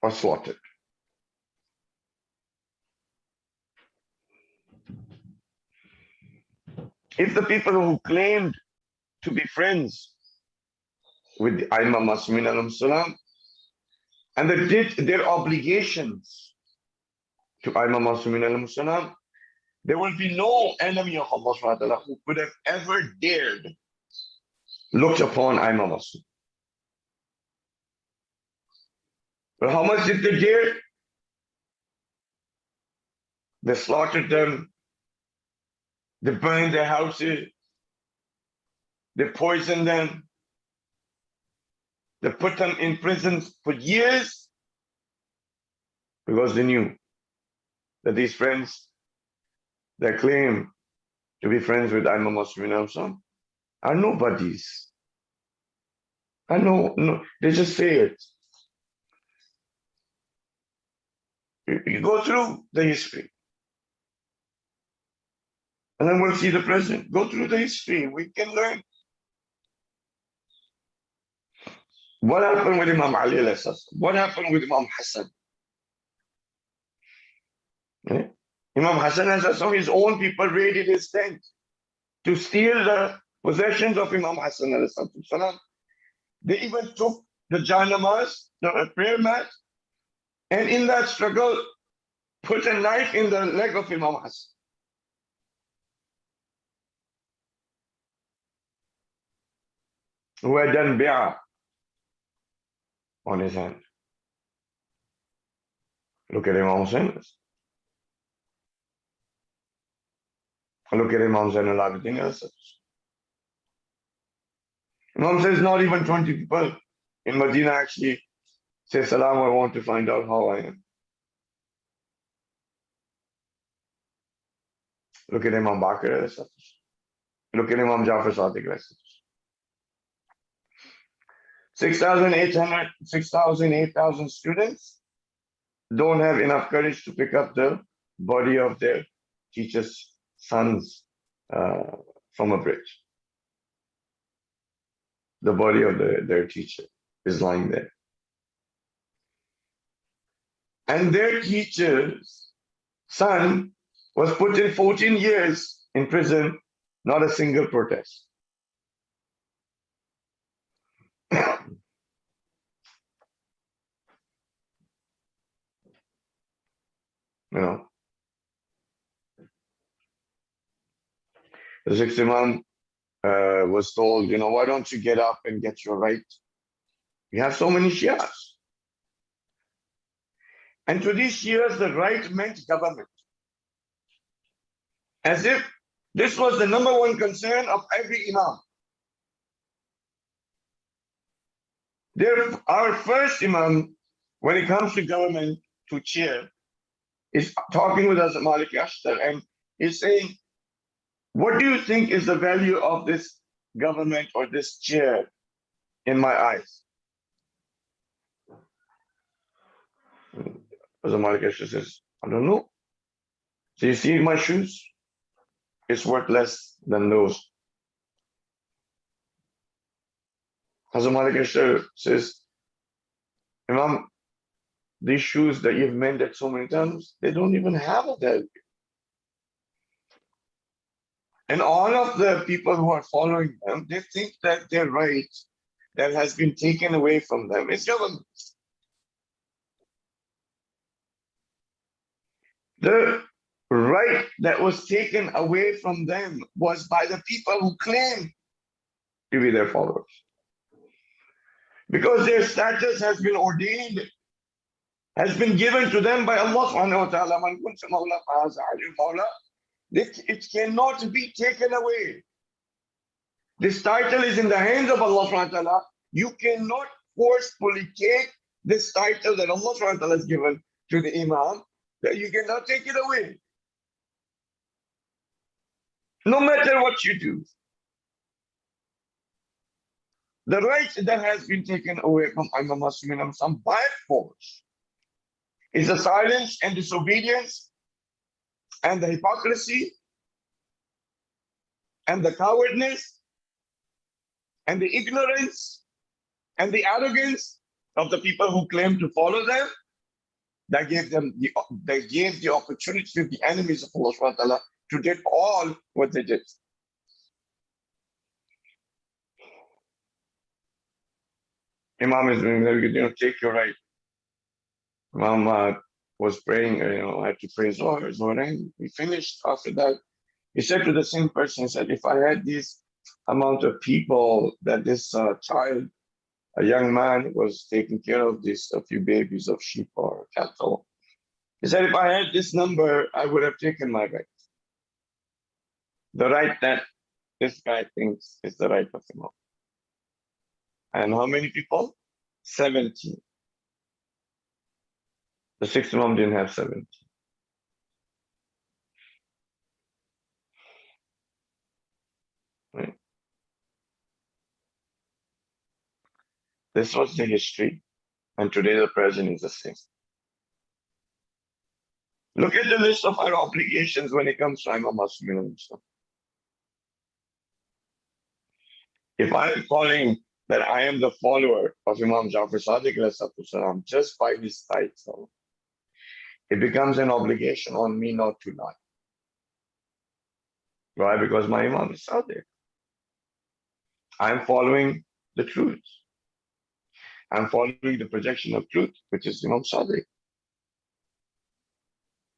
or slaughtered. If the people who claimed to be friends with the Imam Hassan and they did their obligations to Imam Hassan, there will be no enemy of Allah who could have ever dared look upon Imam Hassan. But how much did they dare? They slaughtered them. They burned their houses. They poisoned them. They put them in prisons for years because they knew that these friends that claim to be friends with Imam Hassan are nobodies. No, they just say it. You go through the history. And then we'll see the present. Go through the history. We can learn. What happened with Imam Ali? What happened with Imam Hassan? Okay? Imam Hassan has some of his own people raided his tent to steal the possessions of Imam Hassan. They even took the janamaz, the prayer mat, and in that struggle, put a knife in the leg of Imam Hassan. Who had done bi'ah on his hand. Look at Imam Hussain. Look at Imam Zain al-Abidin. Imam says not even 20 people in Medina actually say, Salam, I want to find out how I am. Look at Imam Bakr. Look at Imam Jaffer Sadiq. 8,000 students don't have enough courage to pick up the body of their teacher's sons from a bridge. The body of their teacher is lying there. And their teacher's son was put in 14 years in prison, not a single protest. You know, the sixth Imam was told, you know, why don't you get up and get your right? You have so many Shias. And to these Shias, the right meant government. As if this was the number one concern of every Imam. Our first Imam, when it comes to government, to chair, is talking with us at Malik Ashtar and is saying, what do you think is the value of this government or this chair in my eyes? As Malik Ashtar says, I don't know. So you see my shoes? It's worth less than those. Hazrat Malik Ashtar says, Imam, these shoes that you've mended so many times, they don't even have a tailgate. And all of the people who are following them, they think that their right that has been taken away from them is government. The right that was taken away from them was by the people who claim to be their followers. Because their status has been ordained, has been given to them by Allah subhanahu wa ta'ala. Man kunta mawla fahaza alim mawla. It cannot be taken away. This title is in the hands of Allah subhanahu wa ta'ala. You cannot forcefully take this title that Allah subhanahu wa ta'ala has given to the Imam, that you cannot take it away. No matter what you do. The right that has been taken away from Imam Muslim by force is the silence and disobedience and the hypocrisy and the cowardness and the ignorance and the arrogance of the people who claim to follow them. That gave the opportunity to the enemies of Allah subhanahu wa ta'ala to do all what they did. Imam is doing very good, take your right. Imam was praying, I had to pray Zohar, and we finished. After that, he said to the same person, he said, if I had this amount of people that this child, a young man was taking care of a few babies of sheep or cattle. He said, if I had this number, I would have taken my right. The right that this guy thinks is the right of Imam. And how many people? 17. The sixth Imam didn't have 17. Right. This was the history, and today the present is the same. Look at the list of our obligations when it comes to Imam Muslim. If I am calling that I am the follower of Imam Jaffer Sadiq just by his title, it becomes an obligation on me not to lie. Why? Because my Imam is Sadiq. I'm following the truth. I'm following the projection of truth, which is Imam Sadiq.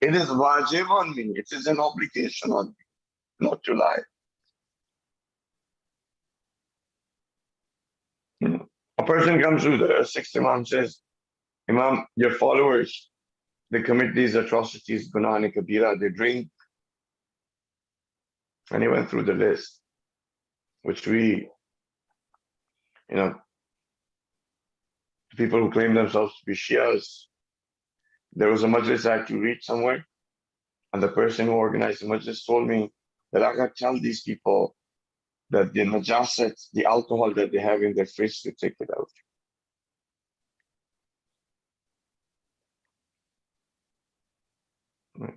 It is wajib on me. It is an obligation on me not to lie. A person comes to the sixth Imam and says, Imam, your followers, they commit these atrocities, Gunah and Kabira, they drink. And he went through the list, which we, the people who claim themselves to be Shias, there was a Majlis I had to read somewhere, and the person who organized the Majlis told me that I got to tell these people that the najasat, the alcohol that they have in their fridge, to take it out. Right.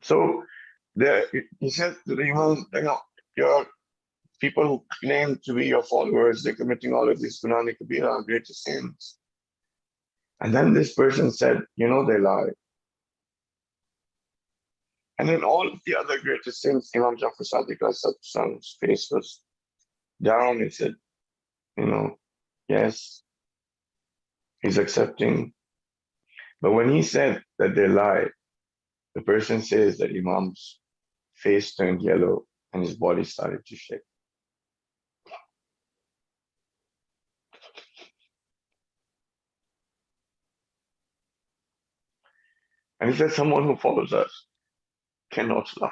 So he said to the Imam, your people who claim to be your followers, they're committing all of these Gunah and Kabira, greatest sins. And then this person said, they lie. And then all of the other greatest sins, Imam Jaffer Sadiq's face was down. He said, yes, he's accepting. But when he said that they lie, the person says that Imam's face turned yellow and his body started to shake. And he said, someone who follows us cannot lie.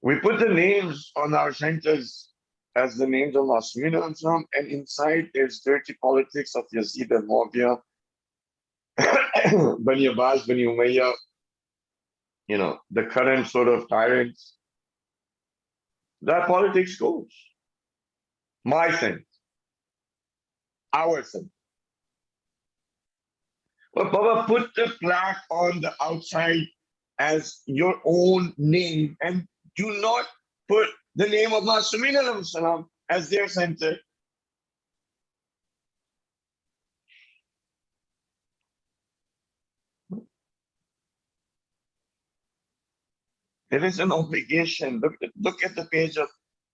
We put the names on our centers as the names of Masmina and inside there's dirty politics of Yazid and Muawiyah, Bani Abbas, Bani Umayyah, the current sort of tyrants. That politics goes. My sense, our sense. But Baba, put the plaque on the outside as your own name and do not put the name of Masumin alayhi salam as their center. There is an obligation. Look at the page of,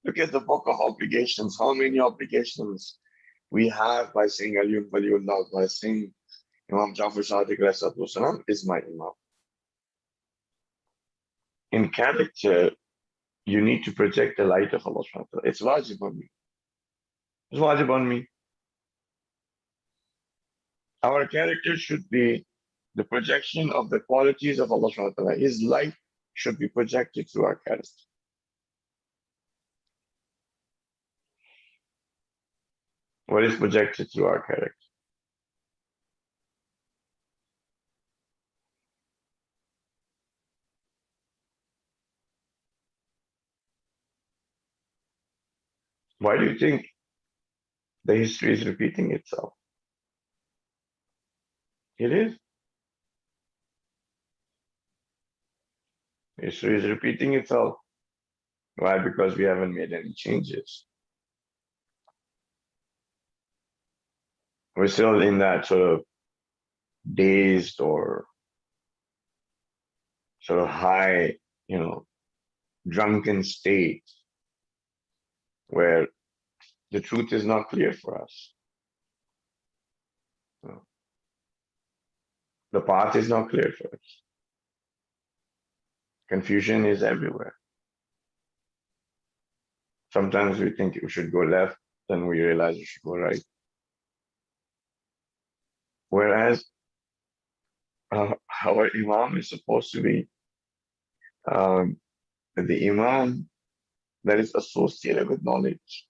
look at the book of obligations. How many obligations we have by saying Aliyun Waliullah, by saying Imam Jaffer Sadiq Salam is my Imam. In character, you need to project the light of Allah subhanahu wa ta'ala. It's wajib on me. It's wajib on me. Our character should be the projection of the qualities of Allah subhanahu wa ta'ala. His light should be projected through our character. What is projected through our character? Why do you think the history is repeating itself? It is. History is repeating itself. Why? Because we haven't made any changes. We're still in that sort of dazed or sort of high, drunken state where the truth is not clear for us. The path is not clear for us. Confusion is everywhere. Sometimes we think we should go left, then we realize we should go right. Whereas our Imam is supposed to be the Imam that is associated with knowledge.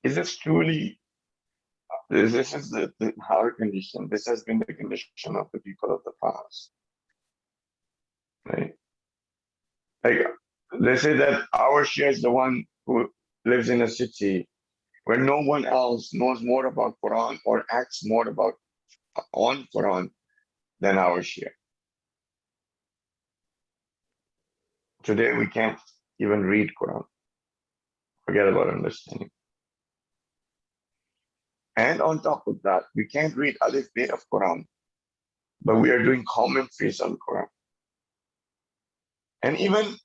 Is this truly, this is our condition, this has been the condition of the people of the past, right? Like, they say that our Shia is the one who lives in a city where no one else knows more about Quran or acts more on Quran than our Shia. Today we can't even read Quran. Forget about understanding. And on top of that, we can't read Alif Bay of Quran, but we are doing commentaries on Quran. And even,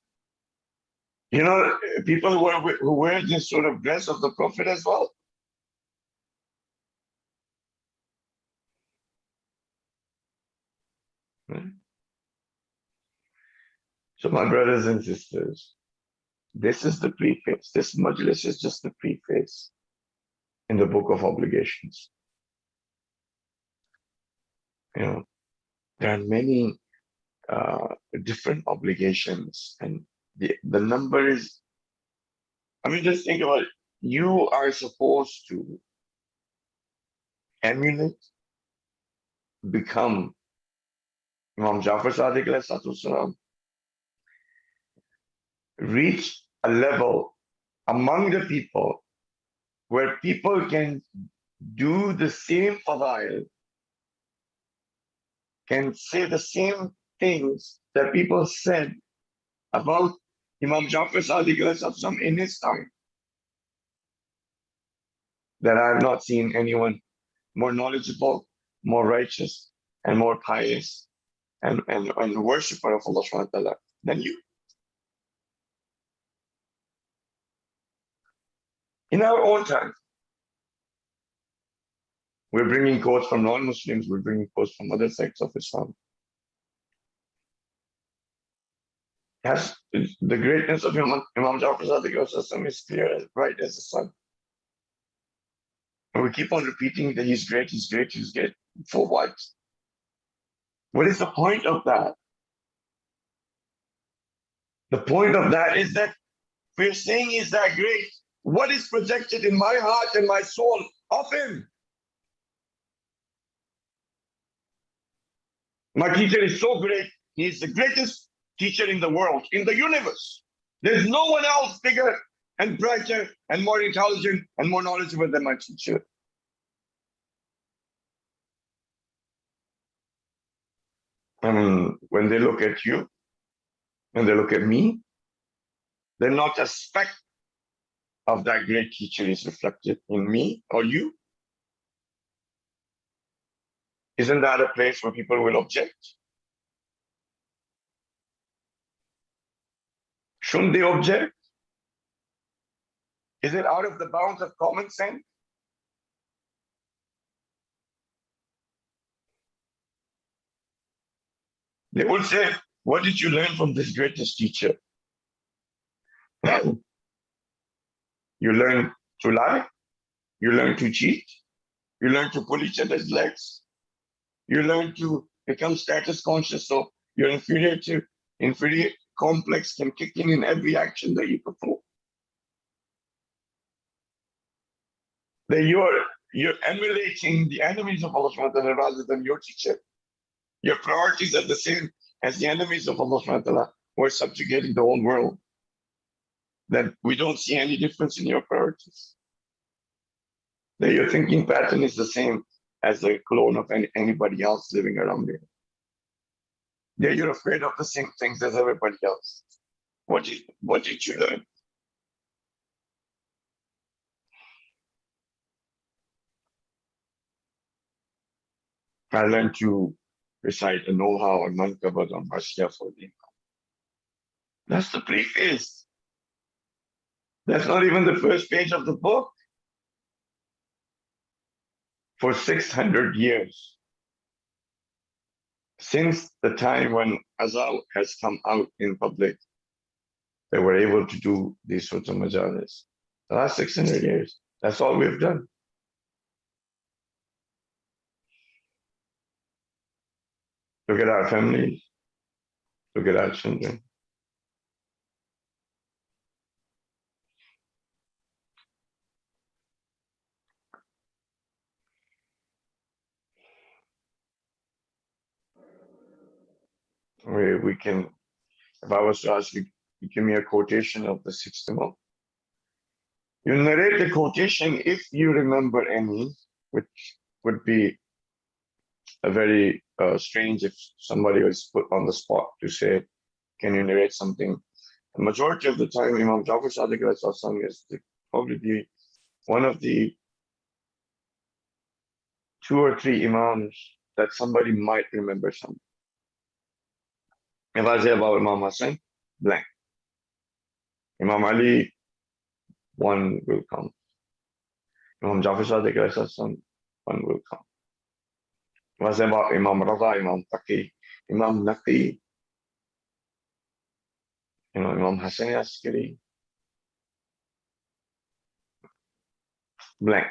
people who wear this sort of dress of the Prophet as well. So my brothers and sisters, this is the preface. This Majlis is just the preface in the book of obligations. There are many different obligations, and the number is, just think about it. You are supposed to emulate, become Imam Jaffer Sadiq salam, reach a level among the people where people can do the same fadail, can say the same things that people said about Imam Jaffer Sadiq in his time. That I have not seen anyone more knowledgeable, more righteous, and more pious, and worshipper of Allah subhanahu wa ta'ala than you. In our own time, we're bringing quotes from non-Muslims, we're bringing quotes from other sects of Islam. Yes, the greatness of Imam Jaffer Sadiq is clear as bright as the sun. And we keep on repeating that he's great, he's great, he's great. For what? What is the point of that? The point of that is that we're saying he's that great. What is projected in my heart and my soul of him? My teacher is so great. He is the greatest teacher in the world, in the universe. There's no one else bigger and brighter and more intelligent and more knowledgeable than my teacher. I mean, when they look at you, when they look at me, they're not a speck of that great teacher is reflected in me or you. Isn't that a place where people will object? Shouldn't they object? Is it out of the bounds of common sense? They would say, what did you learn from this greatest teacher? You learn to lie, you learn to cheat, you learn to pull each other's legs, you learn to become status conscious, so your inferior complex can kick in every action that you perform. That you're emulating the enemies of Allah subhanahu wa ta'ala rather than your teacher. Your priorities are the same as the enemies of Allah subhanahu wa ta'ala who are subjugating the whole world. That we don't see any difference in your priorities. That your thinking pattern is the same as the clone of anybody else living around you. That you're afraid of the same things as everybody else. What did you learn? I learned to recite a know-how or mankabat on Mashya for the Imam. That's the preface. That's not even the first page of the book. For 600 years, since the time when Azal has come out in public, they were able to do these sorts of majalis. The last 600 years, that's all we've done. Look at our families, look at our children. We can, if I was to ask you, give me a quotation of the sixth Imam. You narrate the quotation if you remember any, which would be a very strange if somebody was put on the spot to say, can you narrate something? The majority of the time, Imam JAFFER SADIQ is probably one of the 2 or 3 Imams that somebody might remember something. If I say about Imam Hassan, blank. Imam Ali, one will come. Imam JAFFER SADIQ, one will come. If I say about Imam Raza, Imam Taqi, Imam Naqi, Imam Hassan Askari, blank.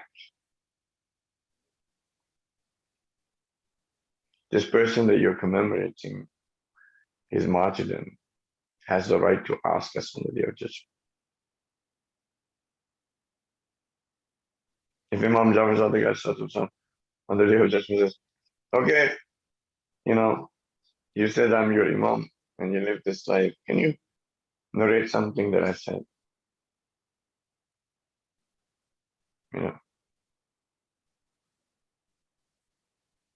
This person that you're commemorating his martyrdom has the right to ask us on the day of judgment. If Imam JAFFER SADIQ on the day of judgment says, okay, you said I'm your Imam and you live this life, can you narrate something that I said?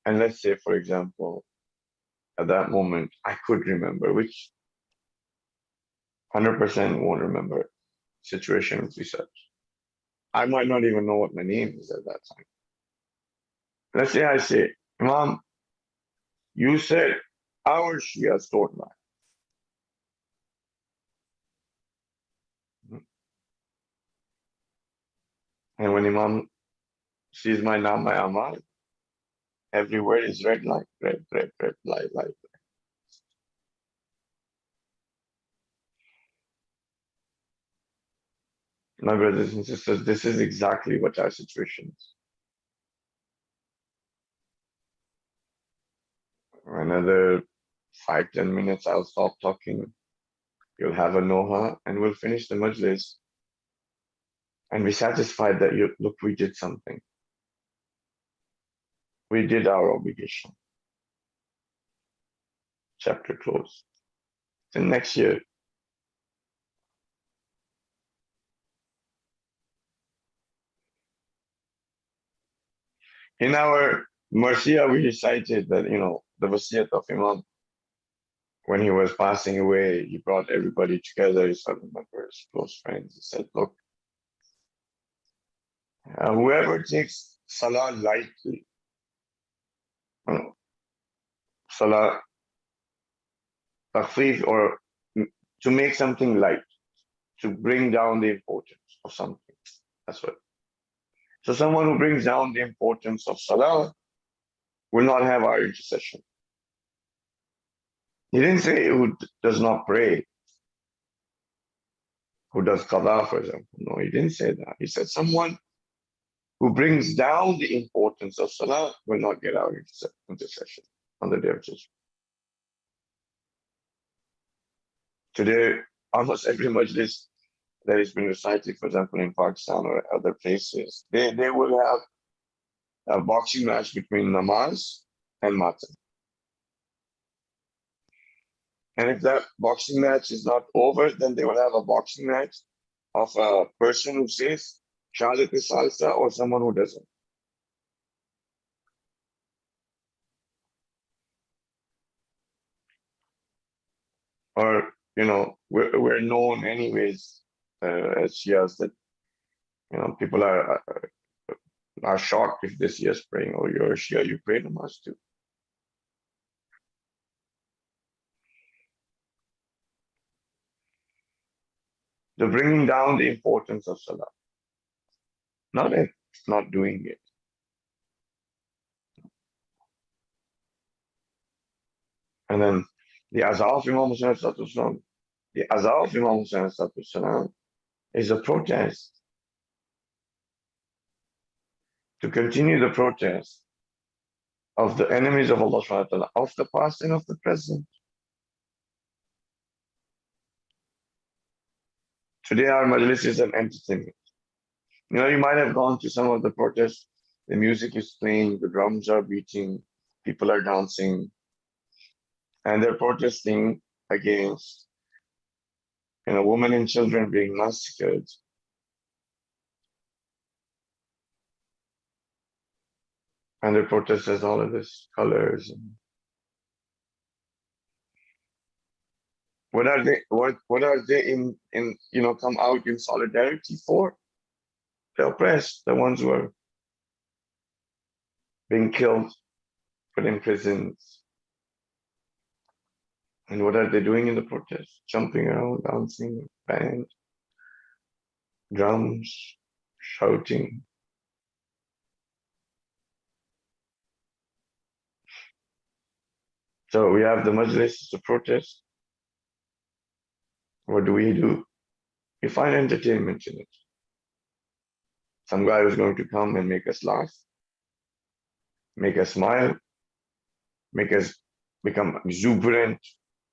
And let's say, for example, at that moment, I could remember, which 100% won't remember situations we such. I might not even know what my name is at that time. Let's say I say, Imam, you said our Shia stored mine. And when Imam sees my Naam, my Amal, every word is red light, red, light. My brothers and sisters, this is exactly what our situation is. Another 5-10 minutes, I'll stop talking. You'll have a Noha and we'll finish the Majlis and be satisfied that look, we did something. We did our obligation. Chapter closed. Then next year, In our Marsiya, we recited that, the wasiyat of Imam, when he was passing away, he brought everybody together, his family members, close friends. He said, look, whoever takes Salah lightly, Salah takhfif, or to make something light, to bring down the importance of something. That's what. So someone who brings down the importance of Salah will not have our intercession. He didn't say who does not pray, who does qada, for example. No, he didn't say that. He said someone who brings down the importance of Salah will not get our intercession on the day of judgment. Today, almost every majlis that has been recited, for example, in Pakistan or other places, they will have a boxing match between namaz and matam. And if that boxing match is not over, then they will have a boxing match of a person who says Shahadat Salsa or someone who doesn't. Or, we're known anyways as Shias that, people are shocked if this Shia is praying, or you're a Shia, you pray namaz too. So bringing down the importance of Salah, not doing it. And then the Azhar of Imam Hussain, the Azhar of Imam Hussain is a protest to continue the protest of the enemies of Allah subhanahu wa ta'ala, of the past and of the present. Today our majlis is an entertainment. You might have gone to some of the protests, the music is playing, the drums are beating, people are dancing, and they're protesting against women and children being massacred. And the protest has all of this colors. What are they in come out in solidarity for? The oppressed, the ones who are being killed, put in prisons. And what are they doing in the protest? Jumping around, dancing, band, drums, shouting. So we have the majlis to protest. What do? We find entertainment in it. Some guy who's going to come and make us laugh, make us smile, make us become exuberant,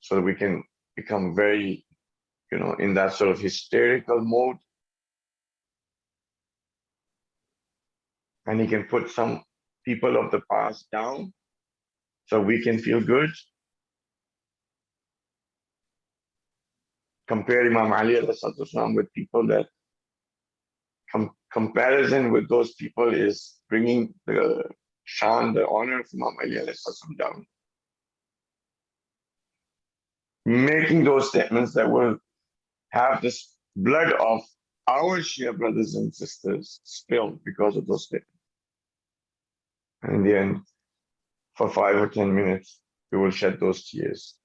so that we can become very, in that sort of hysterical mode. And he can put some people of the past down, so we can feel good. Compare Imam Ali with people that comparison with those people is bringing the shan, the honor of Imam Ali down. Making those statements that will have this blood of our Shia brothers and sisters spilled because of those statements. And in the end, for 5 or 10 minutes, we will shed those tears.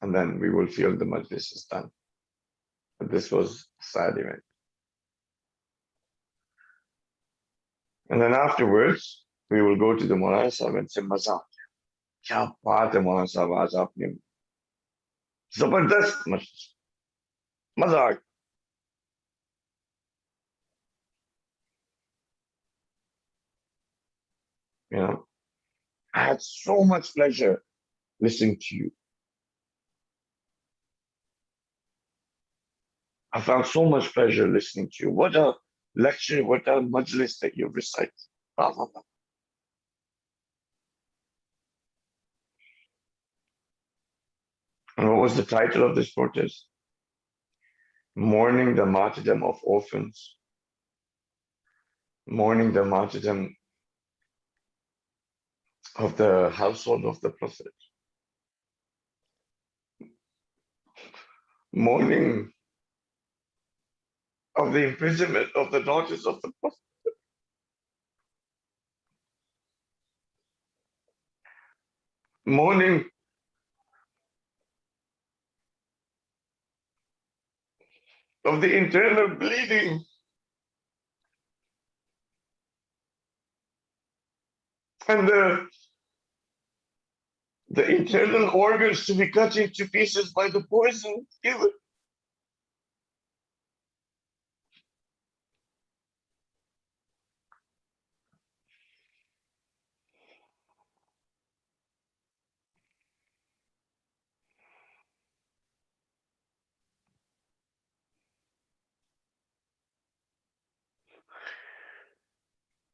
And then we will feel the majlis is done. But this was a sad event. And then afterwards, we will go to the Maulana Sahib and say, Mazak, kya baat hai Maulana Sahib, aaj aapne zabardast majlis. Mazak. I had so much pleasure listening to you. I found so much pleasure listening to you. What a lecture, what a majlis that you recite. Blah, blah, blah. And what was the title of this protest? Mourning the martyrdom of orphans. Mourning the martyrdom of the household of the Prophet, mourning of the imprisonment of the daughters of the Prophet, mourning of the internal bleeding and the internal organs to be cut into pieces by the poison given.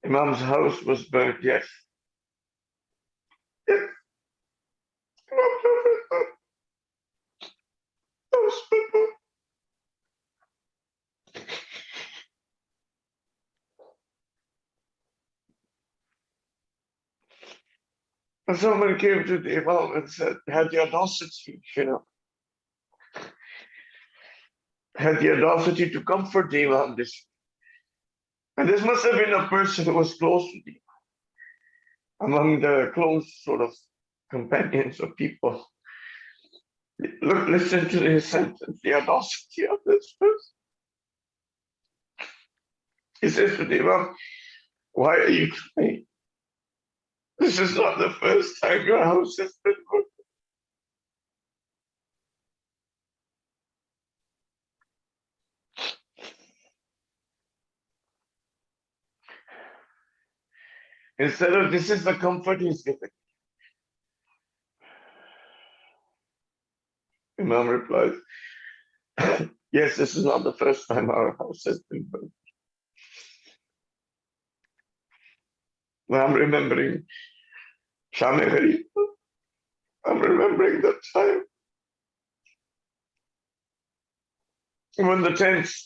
Imam's house was burnt, yes. Yes. Imam's house was burnt. And someone came to the Imam and said, had the audacity, had the audacity to comfort the Imam this. And this must have been a person who was close to the among the close sort of companions of people. Look, listen to his sentence, the audacity of this person. He says to the Imam, why are you crying? This is not the first time your house has been burnt. Instead of this is the comfort he's giving. Imam replies, yes, this is not the first time our house has been burnt. I'm remembering Sham Gharib. I'm remembering the time when the tents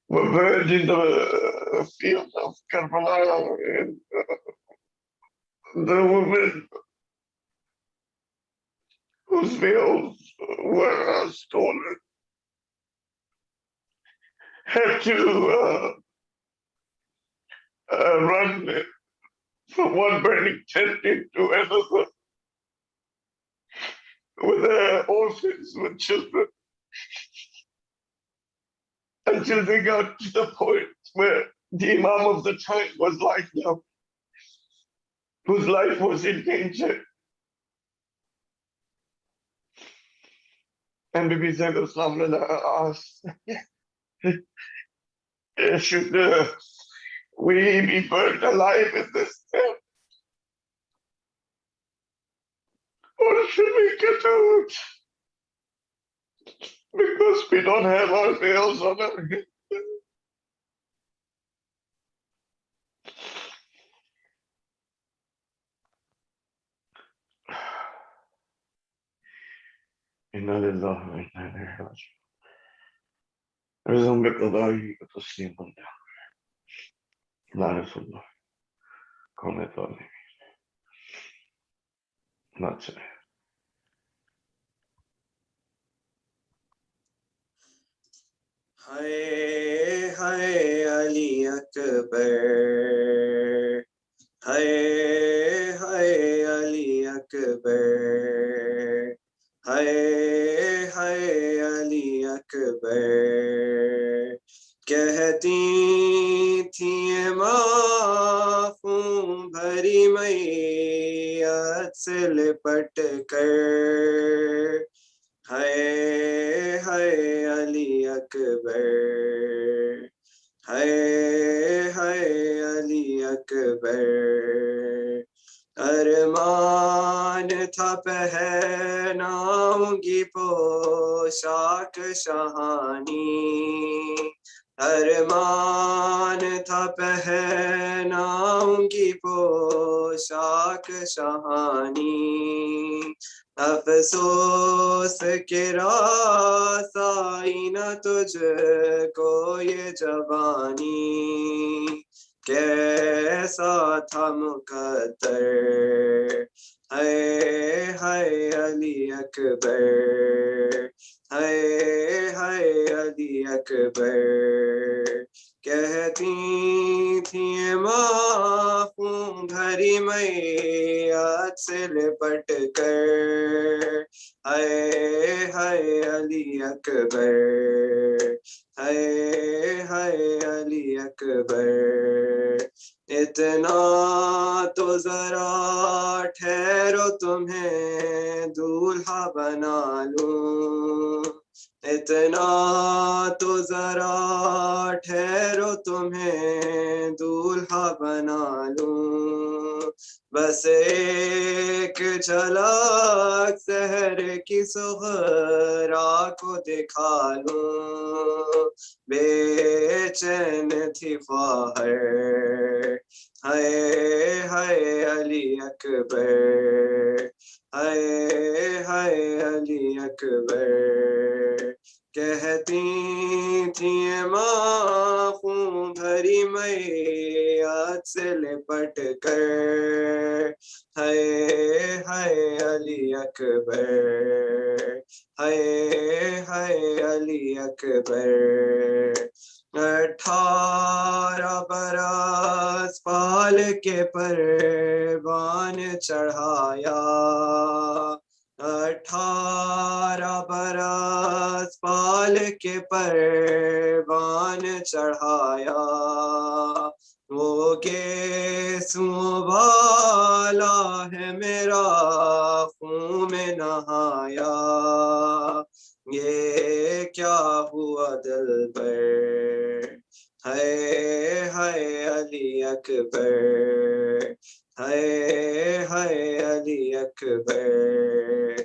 were burned in the field of Karbala, and the women whose veils were stolen had to run from one burning tent into another with orphans, with children, until they got to the point where the Imam of the time was lying down, whose life was in danger. And Bibi Zainab asked, should we be burned alive in this tent? Or should we get out? Because we don't have our veils on our head. إنا لله وإنا إليه راجعون. رزق بقضائه وتسليم له. لعنة الله. قوم الظالمين. Not today. Hai Hai Ali Akbar, Hai Hai Ali Akbar, Hai Hai Ali Akbar. कहती थी माफ़ूं भरी मैयत से लिपट कर, हाय हाय अली अकबर, हाय हाय अली अकबर. अरमान था पहनाऊंगी पोशाक शहानी, अरमान था पहनाऊंगी पोशाक शहानी. अफसोस के रासाई न तुझको ये जवानी, कैसा تھا مقدر ہے علی اکبر ہے علی اکبر کہتی تھیں ماں خون بھری میت سے لپٹ کر ہے علی اکبر ہے علی اکبر اتنا تو ذرا ٹھہرو تمہیں دولہا بنا لوں اتنا تو ذرا ٹھہرو تمہیں دولہا بنا لوں بس ایک جھلک سحر کی صغرا کو دکھا لوں بے چین تھی خواہر ہے علی اکبر ہے علی اکبر کہتی تھیں ماں خون بھری میت سے لپٹ کر ہے علی اکبر ہے علی اکبر 18 برس پال کے پروان چڑھایا 18 برس پال کے پروان چڑھایا وہ گیسوں والا ہے میرا خون میں نہایا یہ کیا ہوا دل پر ہے علی اکبر ہے علی اکبر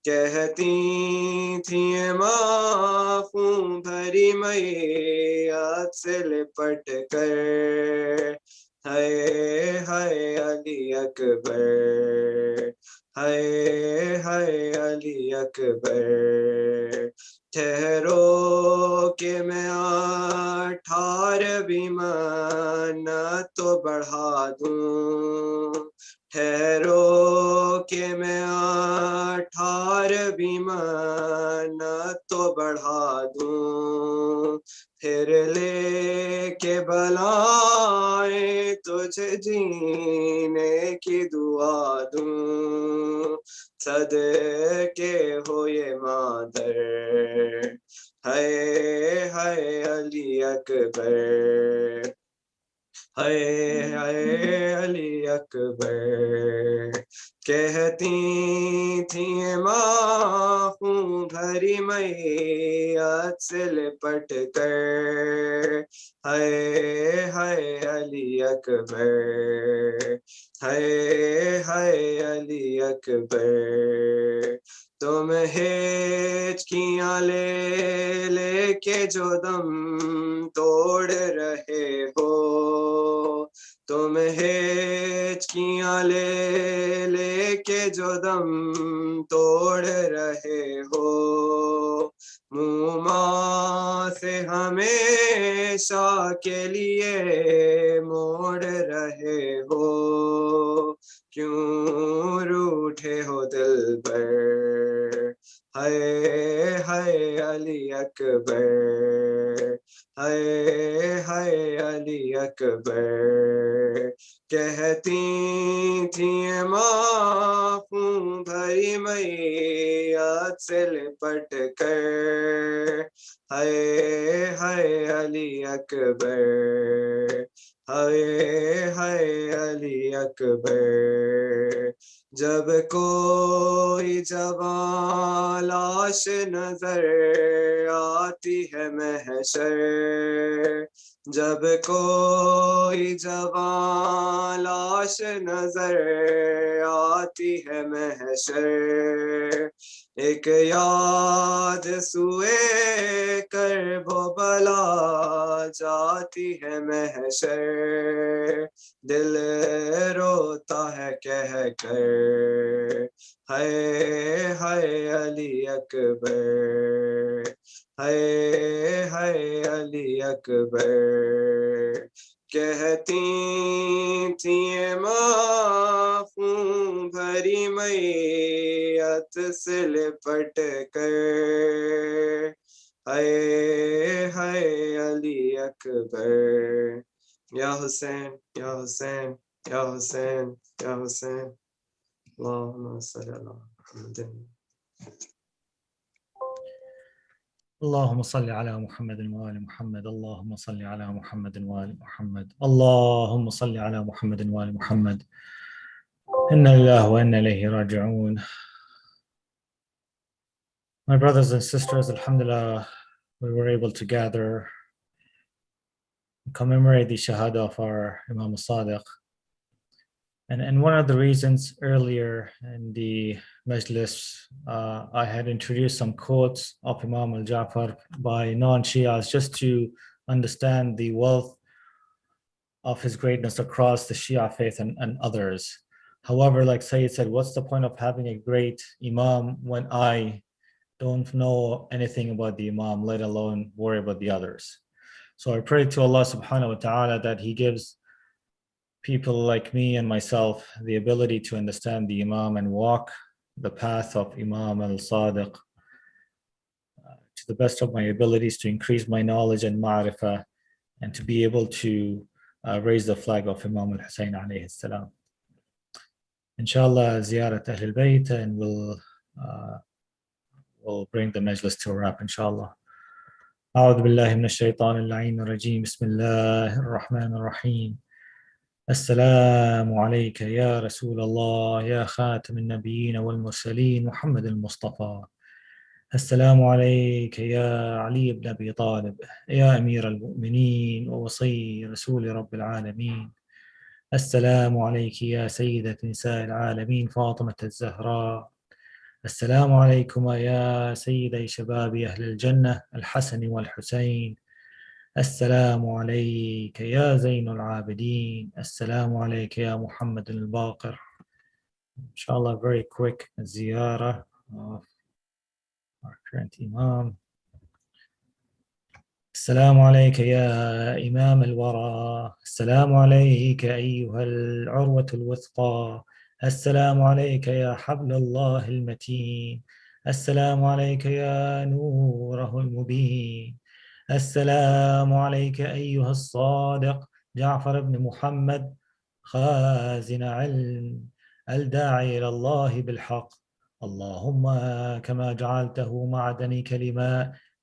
کہتی تھیں ماں خون بھری میت سے لپٹ کر ہے علی اکبر ہے علی اکبر ٹھہرو کہ میں 18ویں منت تو بڑھا دوں ٹھہرو کہ میں 18ویں منت تو بڑھا دوں پھر لے کے بلائیں تجھے جینے کی دعا دوں صدقے ہو یہ مادر ہے علی اکبر ہے علی اکبر کہتی تھیں ماں خون بھری میت سے لپٹ کر ہے علی اکبر ہے علی اکبر تم ہچکیاں لے کے جو دم توڑ رہے ہو تم ہچکیاں لے کے جو دم توڑ رہے ہو منہ سے ہمیشہ کے لیے موڑ رہے ہو کیوں روٹھے ہو دل پر ہے علی اکبر ہے علی اکبر کہتی تھیں ماں خون بھری میت سے لپٹ کر ہے علی اکبر ہے علی اکبر جب کوئی جوان لاش نظر آتی ہے محشر جب کوئی جوان لاش نظر آتی ہے محشر ایک یاد سوئے کرب و بلا جاتی ہے محشر دل روتا ہے کہہ کر ہے علی اکبر ہے علی اکبر कहती थी माफूं भरी मैयत से लिपट कर हाय हाय अली अकबर या हुसैन या हुसैन या हुसैन या हुसैन अल्लाहुम्मा सल्ली अला मुहम्मद اللهم صل على محمد وآل محمد اللهم صل على محمد وآل محمد اللهم صل على محمد وآل محمد إنا لله وإنا إليه راجعون. My brothers and sisters, alhamdulillah, we were able to gather and commemorate the Shahada of our Imam al-Sadiq. And one of the reasons earlier in the MAJLIS, I had introduced some quotes of Imam al-Ja'far by non-Shias just to understand the wealth of his greatness across the Shia faith and others. However, like Sayyid said, what's the point of having a great Imam when I don't know anything about the Imam, let alone worry about the others? So I pray to Allah subhanahu wa ta'ala that He gives people like me and myself the ability to understand the Imam and walk the path of Imam al-Sadiq to the best of my abilities, to increase my knowledge and ma'rifah, and to be able to raise the flag of Imam al-Hussein alayhi salam. Inshallah, ziyarat Ahl al-Bayt, and we'll bring the majlis to a wrap, inshallah. أعوذ بالله من الشيطان اللعين الرجيم بسم الله الرحمن الرحيم السلام عليك يا رسول الله يا خاتم النبيين والمرسلين محمد المصطفى. السلام عليك يا علي بن أبي طالب يا أمير المؤمنين ووصي رسول رب العالمين. السلام عليك يا سيدة نساء العالمين فاطمة الزهراء. السلام عليكما يا سيدي شباب أهل الجنة الحسن والحسين. السلام عليك يا زين العابدين. السلام عليك يا محمد الباقر. Inshallah, very quick ziyarah of our current Imam. السلام عليك يا إمام الورى. السلام عليك أيها العروة الوثقى. السلام عليك يا حبل الله المتين. السلام عليك يا نوره المبين. السلام عليك أيها الصادق جعفر بن محمد خازن علم الداعي إلى الله بالحق. اللهم كما جعلته معدن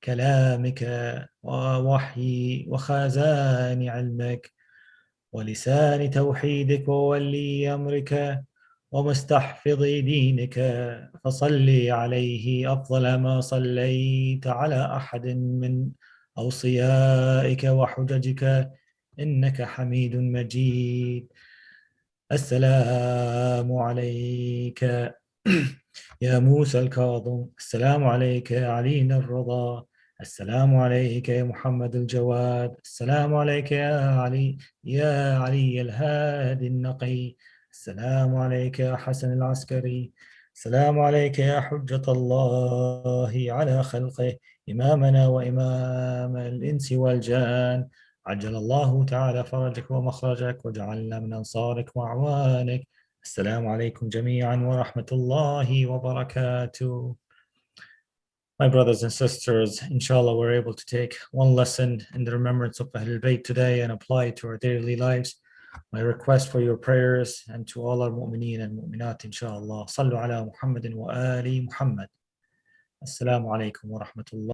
كلامك ووحي وخزان علمك ولسان توحيدك وولي أمرك ومستحفظ دينك فصل عليه أفضل ما صليت على أحد من أوصيائك وحججك إنك حميد مجيد. السلام عليك يا موسى الكاظم. السلام عليك يا علي الرضا. السلام عليك يا محمد الجواد. السلام عليك يا علي الهادي النقي. السلام عليك يا حسن العسكري. السلام عليك يا حجة الله على خلقه إمامنا وإمام الإنس والجان. عجل الله تعالى فرجك ومخرجك وجعلنا من أنصارك وأعوانك. السلام عليكم جميعا ورحمة الله وبركاته. My brothers and sisters, inshallah, we're able to take one lesson in the remembrance of Ahlul Bayt today and apply it to our daily lives. My request for your prayers and to all our mu'mineen and mu'minat, inshallah. Sallu ala Muhammadin wa ali Muhammad. Assalamu alaikum wa rahmatullah.